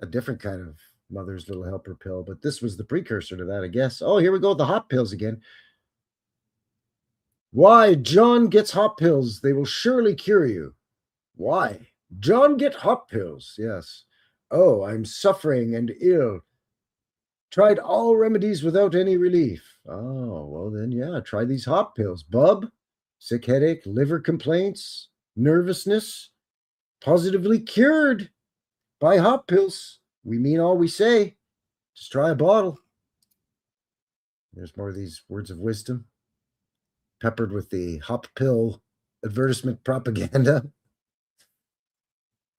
A different kind of Mother's Little Helper pill, but this was the precursor to that, I guess. Oh, here we go, the hot pills again. Why John gets hot pills, they will surely cure you. Why? John get hot pills, yes. Oh, I'm suffering and ill. Tried all remedies without any relief. Oh, well then, yeah, try these hot pills. Bub, sick headache, liver complaints, nervousness, positively cured by hot pills. We mean all we say. Just try a bottle. There's more of these words of wisdom, peppered with the hop pill advertisement propaganda.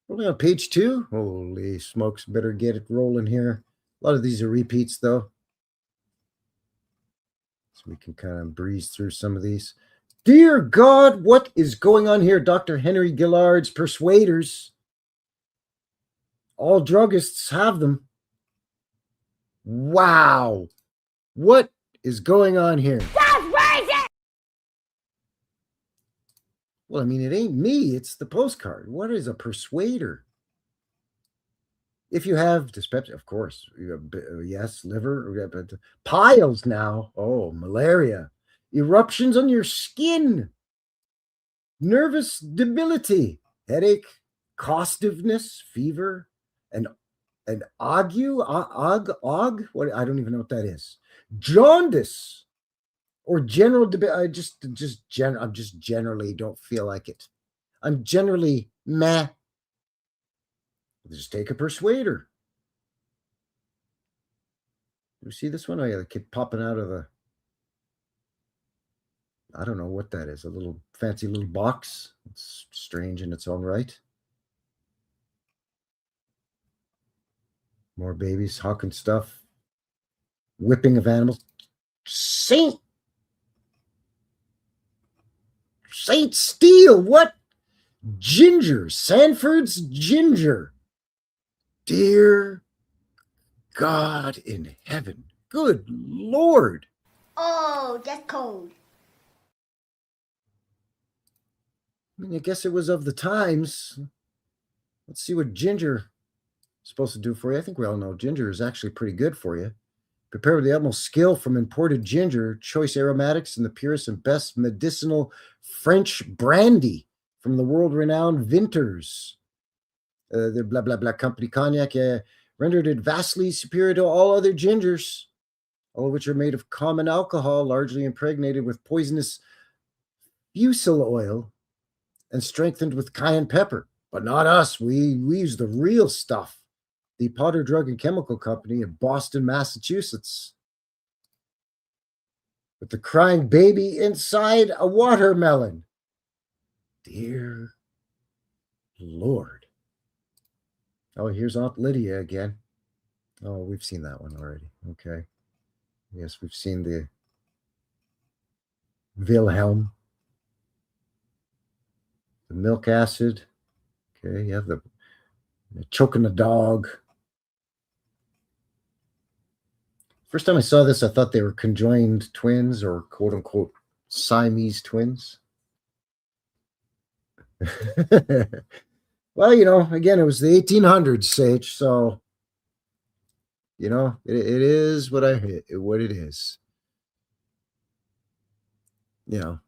Only on page 2. Holy smokes, better get it rolling here. A lot of these are repeats, though. So we can kind of breeze through some of these. Dear God, what is going on here? Dr. Henry Gillard's Persuaders. All druggists have them. Wow. What is going on here? Well, I mean, it ain't me. It's the postcard. What is a persuader? If you have dyspepsia, of course. Yes, liver. But piles now. Oh, malaria. Eruptions on your skin. Nervous debility. Headache. Costiveness. Fever. And ague. What? I don't even know what that is. Jaundice. Or general debate. I'm just generally don't feel like it. I'm generally meh. Just take a persuader. You see this one? Oh yeah, the kid popping out of the, I don't know what that is. A little fancy little box. It's strange in its own right. More babies hawking stuff. Whipping of animals. Saint Steel, what? Ginger, Sanford's ginger. Dear God in heaven, good Lord. Oh, that's cold. I mean, I guess it was of the times. Let's see what ginger is supposed to do for you. I think we all know ginger is actually pretty good for you. Prepare with the utmost skill from imported ginger, choice aromatics, and the purest and best medicinal French brandy from the world-renowned Vinters. The blah, blah, blah company cognac rendered it vastly superior to all other gingers, all of which are made of common alcohol, largely impregnated with poisonous fusel oil and strengthened with cayenne pepper. But not us. We use the real stuff. The Potter Drug and Chemical Company in Boston, Massachusetts. With the crying baby inside a watermelon. Dear Lord. Oh, here's Aunt Lydia again. Oh, we've seen that one already. Okay. Yes, we've seen the Wilhelm. The milk acid. Okay, yeah, the choking a dog. First time I saw this, I thought they were conjoined twins or quote unquote Siamese twins. Well, you know, again, it was the 1800s, Sage. So, you know, it is what it is. You know.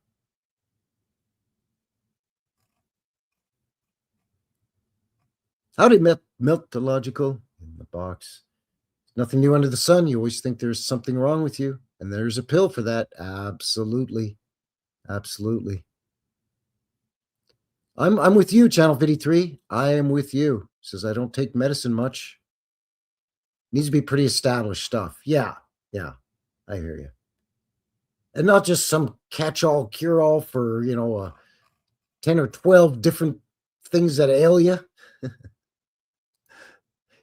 Howdy, Meltological in the box. Nothing new under the sun. You always think there's something wrong with you, and there's a pill for that. Absolutely. Absolutely. I'm with you, Channel 53. I am with you. Says I don't take medicine much. Needs to be pretty established stuff. Yeah, I hear you. And not just some catch-all, cure-all for, 10 or 12 different things that ail you.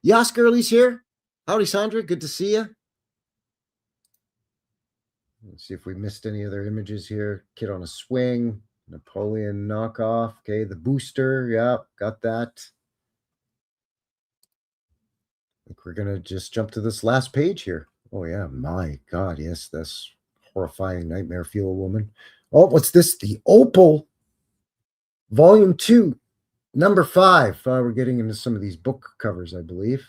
Yas Girlie's here. Howdy, Sandra. Good to see you. Let's see if we missed any other images here. Kid on a swing. Napoleon knockoff. Okay, the booster. Yeah, got that. I think we're going to just jump to this last page here. Oh, yeah. My God. Yes, that's horrifying nightmare fuel woman. Oh, what's this? The Opal, Volume 2, Number 5. We're getting into some of these book covers, I believe.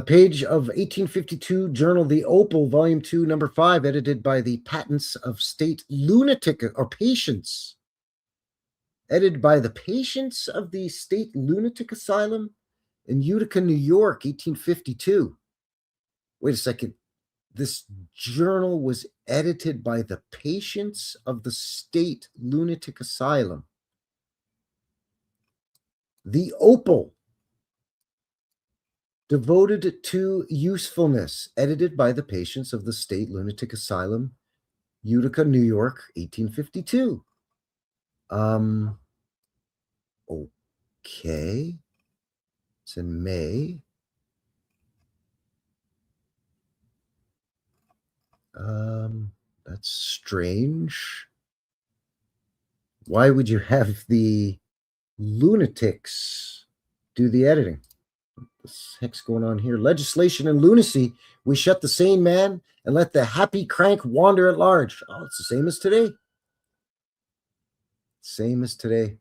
Page of 1852 journal, The Opal, Volume 2, Number 5, edited by the Patents of State Lunatic or Patients. Edited by the Patients of the State Lunatic Asylum in Utica, New York, 1852. Wait a second. This journal was edited by the Patients of the State Lunatic Asylum. The Opal, Devoted to Usefulness, edited by the Patients of the State Lunatic Asylum, Utica, New York, 1852. Okay. It's in May. That's strange. Why would you have the lunatics do the editing? What the heck's going on here? Legislation and lunacy. We shut the sane man and let the happy crank wander at large. Oh, it's the same as today. Same as today.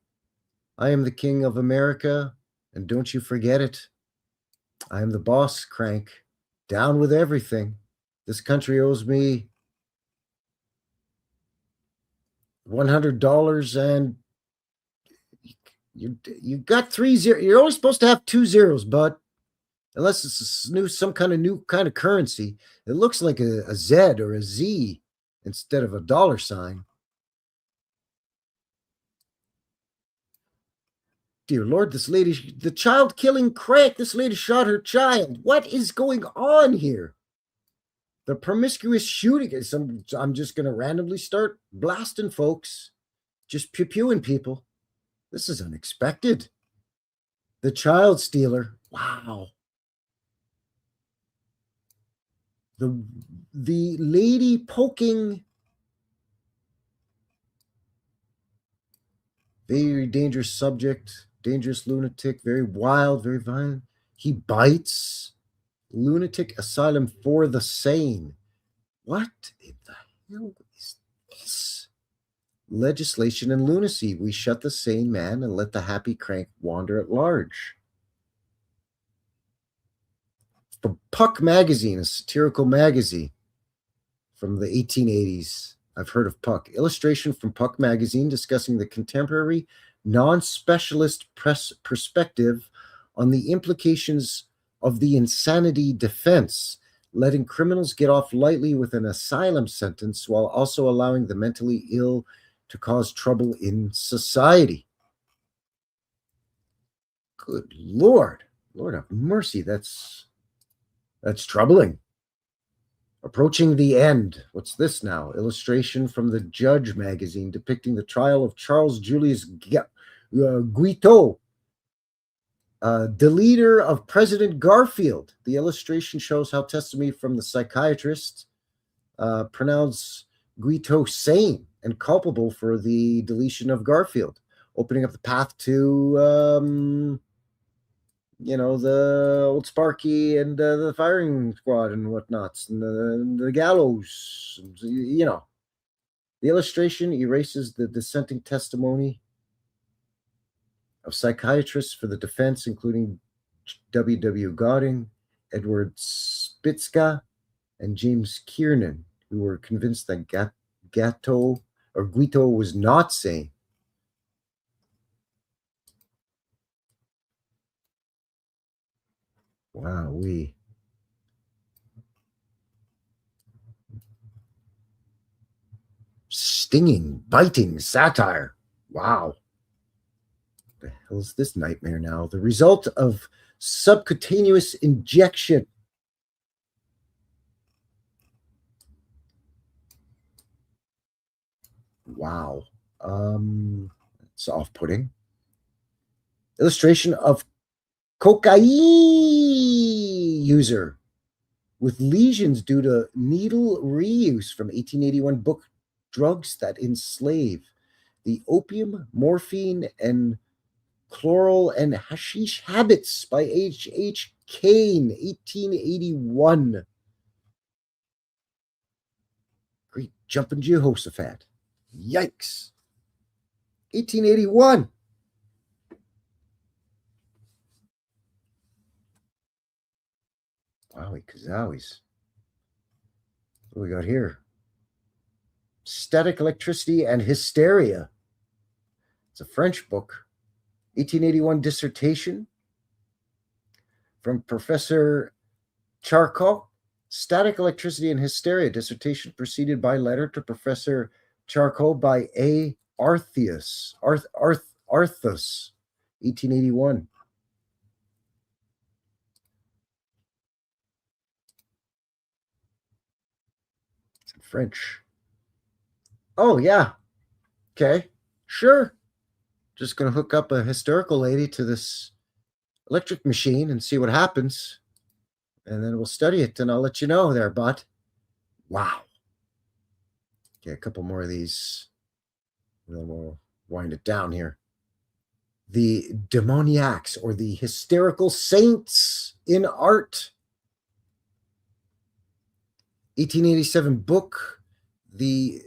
I am the king of America, and don't you forget it. I am the boss, crank. Down with everything. This country owes me $100, and you got 3 zeros. You're only supposed to have 2 zeros, but unless it's some kind of new kind of currency, it looks like a Z or a Z instead of a dollar sign. Dear Lord, this lady, the child killing crank, this lady shot her child. What is going on here? The promiscuous shooting. I'm just going to randomly start blasting folks. Just pew-pewing people. This is unexpected. The child stealer. Wow. The lady poking. Very dangerous subject. Dangerous lunatic. Very wild. Very violent. He bites. Lunatic asylum for the sane. What in the hell is this? Legislation and lunacy. We shut the sane man and let the happy crank wander at large. From Puck Magazine, a satirical magazine from the 1880s. I've heard of Puck. Illustration from Puck Magazine discussing the contemporary non-specialist perspective on the implications of the insanity defense, letting criminals get off lightly with an asylum sentence while also allowing the mentally ill to cause trouble in society. Good Lord. Lord have mercy. That's troubling. Approaching the end. What's this now? Illustration from the Judge magazine depicting the trial of Charles Julius Guiteau, the leader of President Garfield. The illustration shows how testimony from the psychiatrist pronounced Guiteau sane and culpable for the deletion of Garfield, opening up the path to the old Sparky and the firing squad and whatnots, and the gallows. The illustration erases the dissenting testimony of psychiatrists for the defense, including W. Godding, Edward Spitzka, and James Kiernan, who were convinced that Guiteau was not sane. Wowee. Stinging, biting satire. Wow. What the hell is this nightmare now? The result of subcutaneous injection. Wow. It's off-putting. Illustration of cocaine user with lesions due to needle reuse from 1881 book Drugs That Enslave. The Opium, Morphine, and Chloral and Hashish Habits by H. Kane, 1881. Great jumping Jehoshaphat. Yikes. 1881. Wowie kazowies. What do we got here? Static Electricity and Hysteria. It's a French book. 1881 dissertation from Professor Charcot. Static Electricity and Hysteria dissertation preceded by letter to Professor Charcot by A. Arthus, 1881. It's in French. Oh, yeah. Okay. Sure. Just going to hook up a hysterical lady to this electric machine and see what happens. And then we'll study it, and I'll let you know there, bud. Wow. Okay, a couple more of these. And then we'll wind it down here. The demoniacs, or the hysterical saints in art. 1887 book, The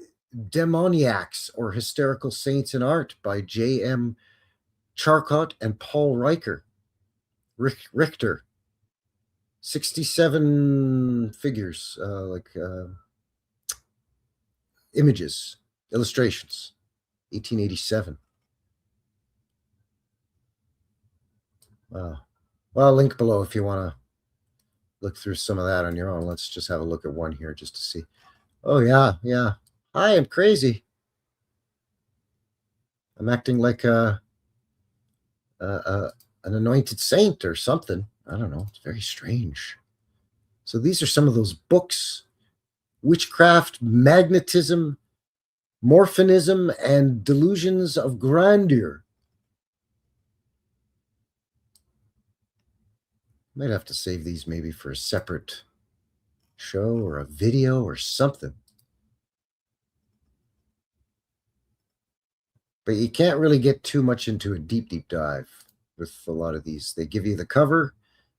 Demoniacs, or Hysterical Saints in Art, by J.M. Charcot and Paul Richter. 67 figures, images, illustrations. 1887. Wow. Well, I'll link below if you want to look through some of that on your own. Let's just have a look at one here just to see. Oh, yeah, yeah. I am crazy. I'm acting like an anointed saint or something. I don't know. It's very strange. So these are some of those books: Witchcraft, Magnetism, Morphinism, and Delusions of Grandeur. Might have to save these maybe for a separate show or a video or something. But you can't really get too much into a deep dive with a lot of these. They give you the cover,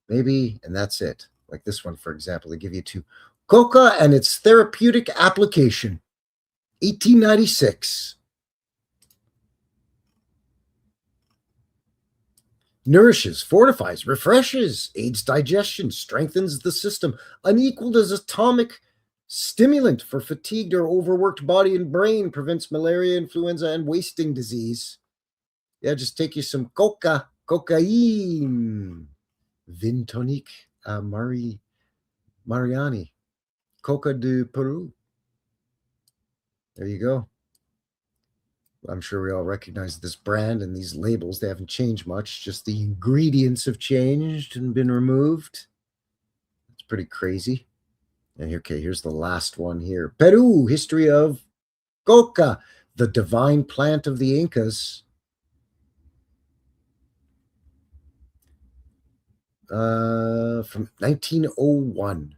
maybe, and that's it. Like this one, for example, they give you to Coca and its therapeutic application, 1896. Nourishes, fortifies, refreshes, aids digestion, strengthens the system, unequaled as atomic stimulant for fatigued or overworked body and brain, prevents malaria, influenza, and wasting disease. Yeah, just take you some cocaine. Vin tonique Mariani. Coca de Peru. There you go. I'm sure we all recognize this brand and these labels. They haven't changed much. Just the ingredients have changed and been removed. It's pretty crazy. And okay, here's the last one here. Peru, history of coca, the divine plant of the Incas. From 1901.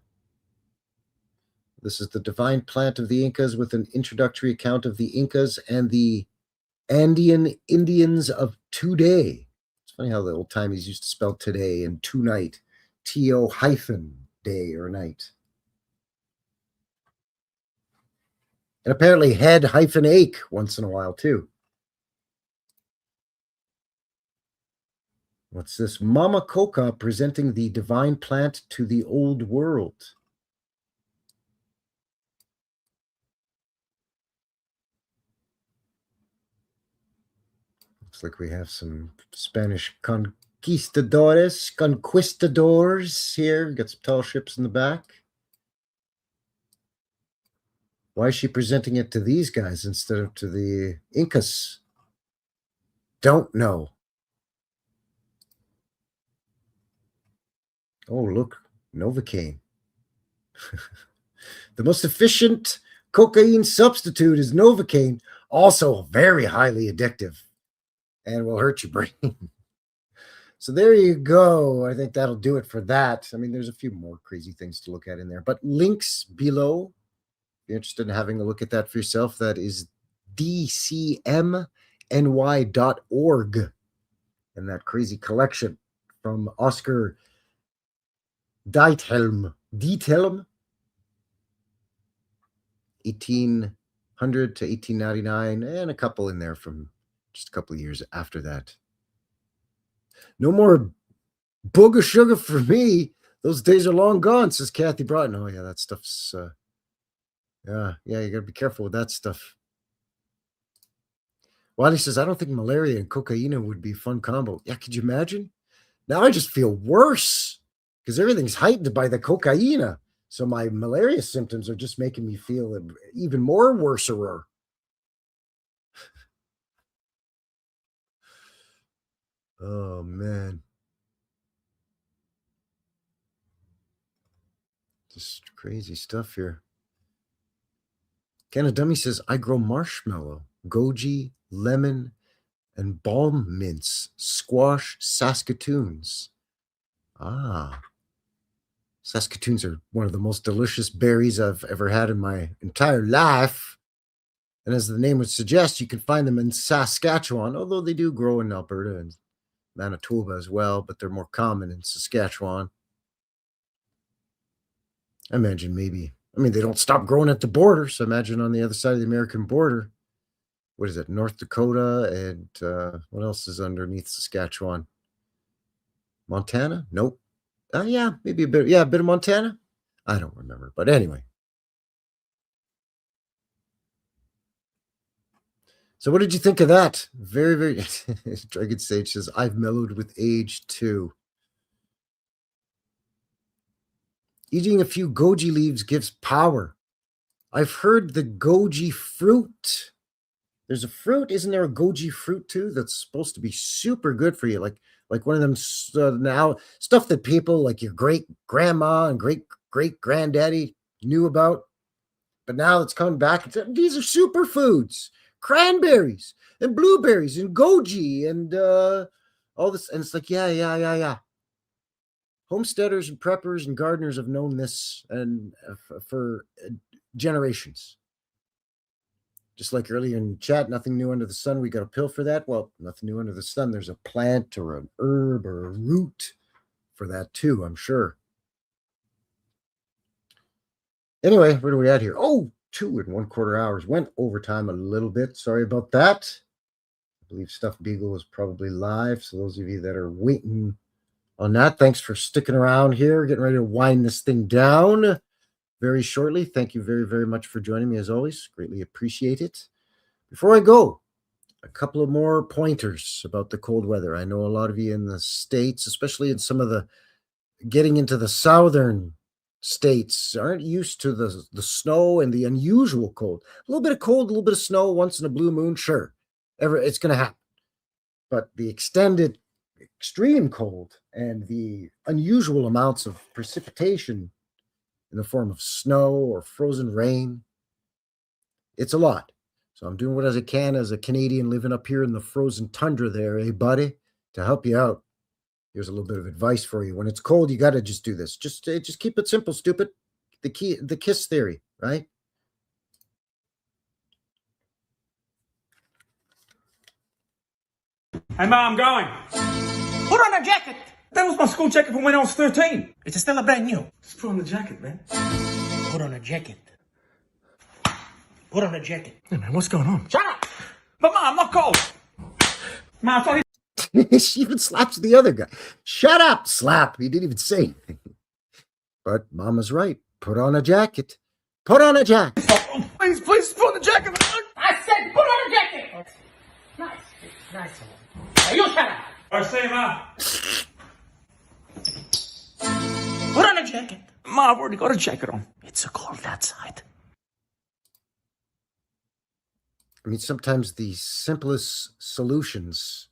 This is the divine plant of the Incas, with an introductory account of the Incas and the Andean Indians of today. It's funny how the old timies used to spell today and tonight, T-O-day or night. And apparently head-ache once in a while too. What's this? Mama Coca presenting the divine plant to the old world. Looks like we have some Spanish conquistadores here. Got some tall ships in the back. Why is she presenting it to these guys instead of to the Incas? Don't know. Oh, look, Novocaine. The most efficient cocaine substitute is Novocaine, also very highly addictive and will hurt your brain. So there you go. I think that'll do it for that. I mean, there's a few more crazy things to look at in there, but links below. If you're interested in having a look at that for yourself, that is DCMNY.org and that crazy collection from Oskar Diethelm. 1800 to 1899, and a couple in there from just a couple of years after that. No more booger sugar for me. Those days are long gone, says Kathy Broughton. Oh, yeah, that stuff's, yeah, you gotta be careful with that stuff. Wiley says, I don't think malaria and cocaine would be a fun combo. Yeah, could you imagine? Now I just feel worse because everything's heightened by the cocaine. So my malaria symptoms are just making me feel even more worser. Oh, man. Just crazy stuff here. Canna Dummy says, I grow marshmallow, goji, lemon, and balm mints, squash, Saskatoons. Ah. Saskatoons are one of the most delicious berries I've ever had in my entire life. And as the name would suggest, you can find them in Saskatchewan, although they do grow in Alberta and Manitoba as well, but they're more common in Saskatchewan. I imagine maybe, they don't stop growing at the border, so imagine on the other side of the American border. What is it, North Dakota, and what else is underneath Saskatchewan? Montana? Nope. Yeah, maybe a bit of Montana. I don't remember, but anyway. So what did you think of that? Very, very, Dragon Sage says, I've mellowed with age too. Eating a few goji leaves gives power. I've heard the goji fruit. There's a fruit, isn't there a goji fruit too? That's supposed to be super good for you. Like one of them now stuff that people like your great grandma and great granddaddy knew about. But now it's coming back. These are superfoods. Cranberries and blueberries and goji and all this. And it's like, yeah. Homesteaders and preppers and gardeners have known this and for generations. Just like earlier in chat, nothing new under the sun. We got a pill for that. Well, nothing new under the sun. There's a plant or an herb or a root for that too, I'm sure. Anyway, where are we at here? Oh, 2 1/4 hours. Went overtime a little bit. Sorry about that. I believe Stuffed Beagle is probably live. So those of you that are waiting on that, thanks for sticking around here. Getting ready to wind this thing down very shortly. Thank you very, very much for joining me as always. Greatly appreciate it. Before I go, a couple of more pointers about the cold weather. I know a lot of you in the States, especially in some of the getting into the southern states, aren't used to the snow and the unusual cold. A little bit of cold, a little bit of snow once in a blue moon, sure. It's going to happen. But the extended extreme cold and the unusual amounts of precipitation in the form of snow or frozen rain, it's a lot. So I'm doing what I can as a Canadian living up here in the frozen tundra there, buddy, to help you out. Here's a little bit of advice for you. When it's cold, you got to just do this. Just keep it simple, stupid. The KISS theory, right? Hey, Ma, I'm going. Put on a jacket. That was my school jacket from when I was 13. It's still a brand new. Just put on the jacket, man. Put on a jacket. Put on a jacket. Hey, man, what's going on? Shut up! But, Ma, I'm not cold. Ma, I thought She even slaps the other guy. Shut up, slap. He didn't even say anything. But Mama's right. Put on a jacket. Put on a jacket. Oh, please put on the jacket. I said put on a jacket! Nice. Nice. Hey, you shut up! I say, Ma. Put on a jacket. Ma, I've already got a jacket on. It's so cold outside. Sometimes the simplest solutions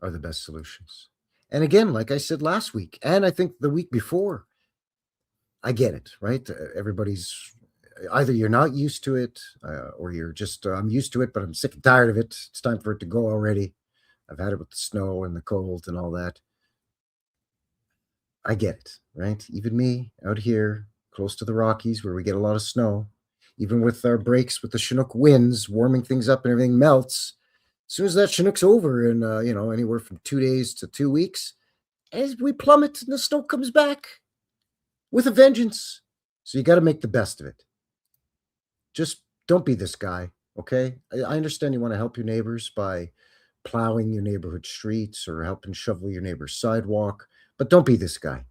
are the best solutions. And again, like I said last week, and I think the week before, I get it, right? Everybody's either you're not used to it or you're just, I'm used to it, but I'm sick and tired of it. It's time for it to go already. I've had it with the snow and the cold and all that. I get it, right? Even me out here close to the Rockies where we get a lot of snow, even with our breaks with the Chinook winds warming things up and everything melts. As soon as that Chinook's over in, anywhere from 2 days to 2 weeks, as we plummet and the snow comes back with a vengeance. So you got to make the best of it. Just don't be this guy, okay? I understand you want to help your neighbors by plowing your neighborhood streets or helping shovel your neighbor's sidewalk, but don't be this guy.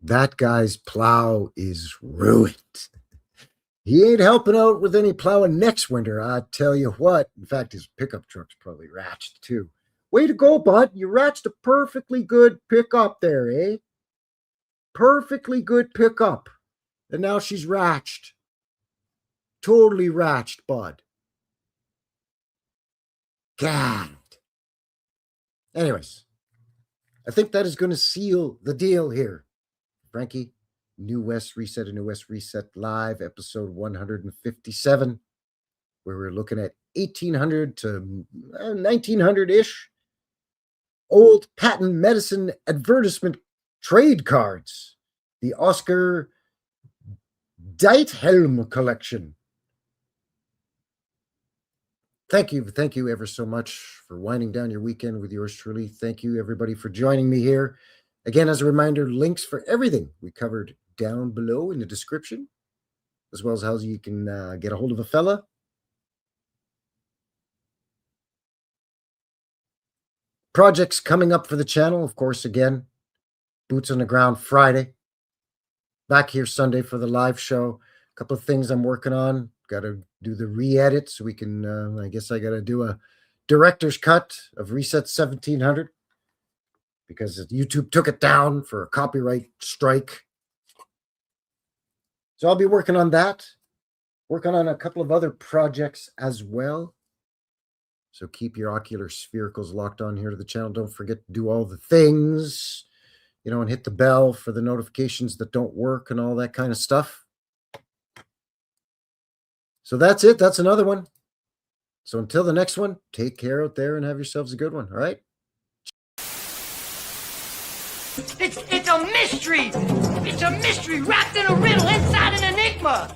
That guy's plow is ruined. He ain't helping out with any plowing next winter, I tell you what. In fact, his pickup truck's probably ratched too. Way to go, bud. You ratched a perfectly good pickup there, eh? Perfectly good pickup. And now she's ratched. Totally ratched, bud. God. Anyways, I think that is going to seal the deal here. Frankie, New West Reset and New West Reset Live, episode 157, where we're looking at 1800 to 1900-ish old patent medicine advertisement trade cards, the Oskar Diethelm Collection. Thank you ever so much for winding down your weekend with yours truly. Thank you, everybody, for joining me here. Again, as a reminder, links for everything we covered down below in the description, as well as how you can get a hold of a fella. Projects coming up for the channel, of course, again, Boots on the Ground Friday. Back here Sunday for the live show. A couple of things I'm working on. Got to do the re-edit so we can, I guess I got to do a director's cut of Reset 1700. Because YouTube took it down for a copyright strike. So I'll be working on that. Working on a couple of other projects as well. So keep your ocular sphericals locked on here to the channel. Don't forget to do all the things, you know, and hit the bell for the notifications that don't work and all that kind of stuff. So that's it. That's another one. So until the next one, take care out there and have yourselves a good one. All right. It's a mystery! It's a mystery wrapped in a riddle inside an enigma!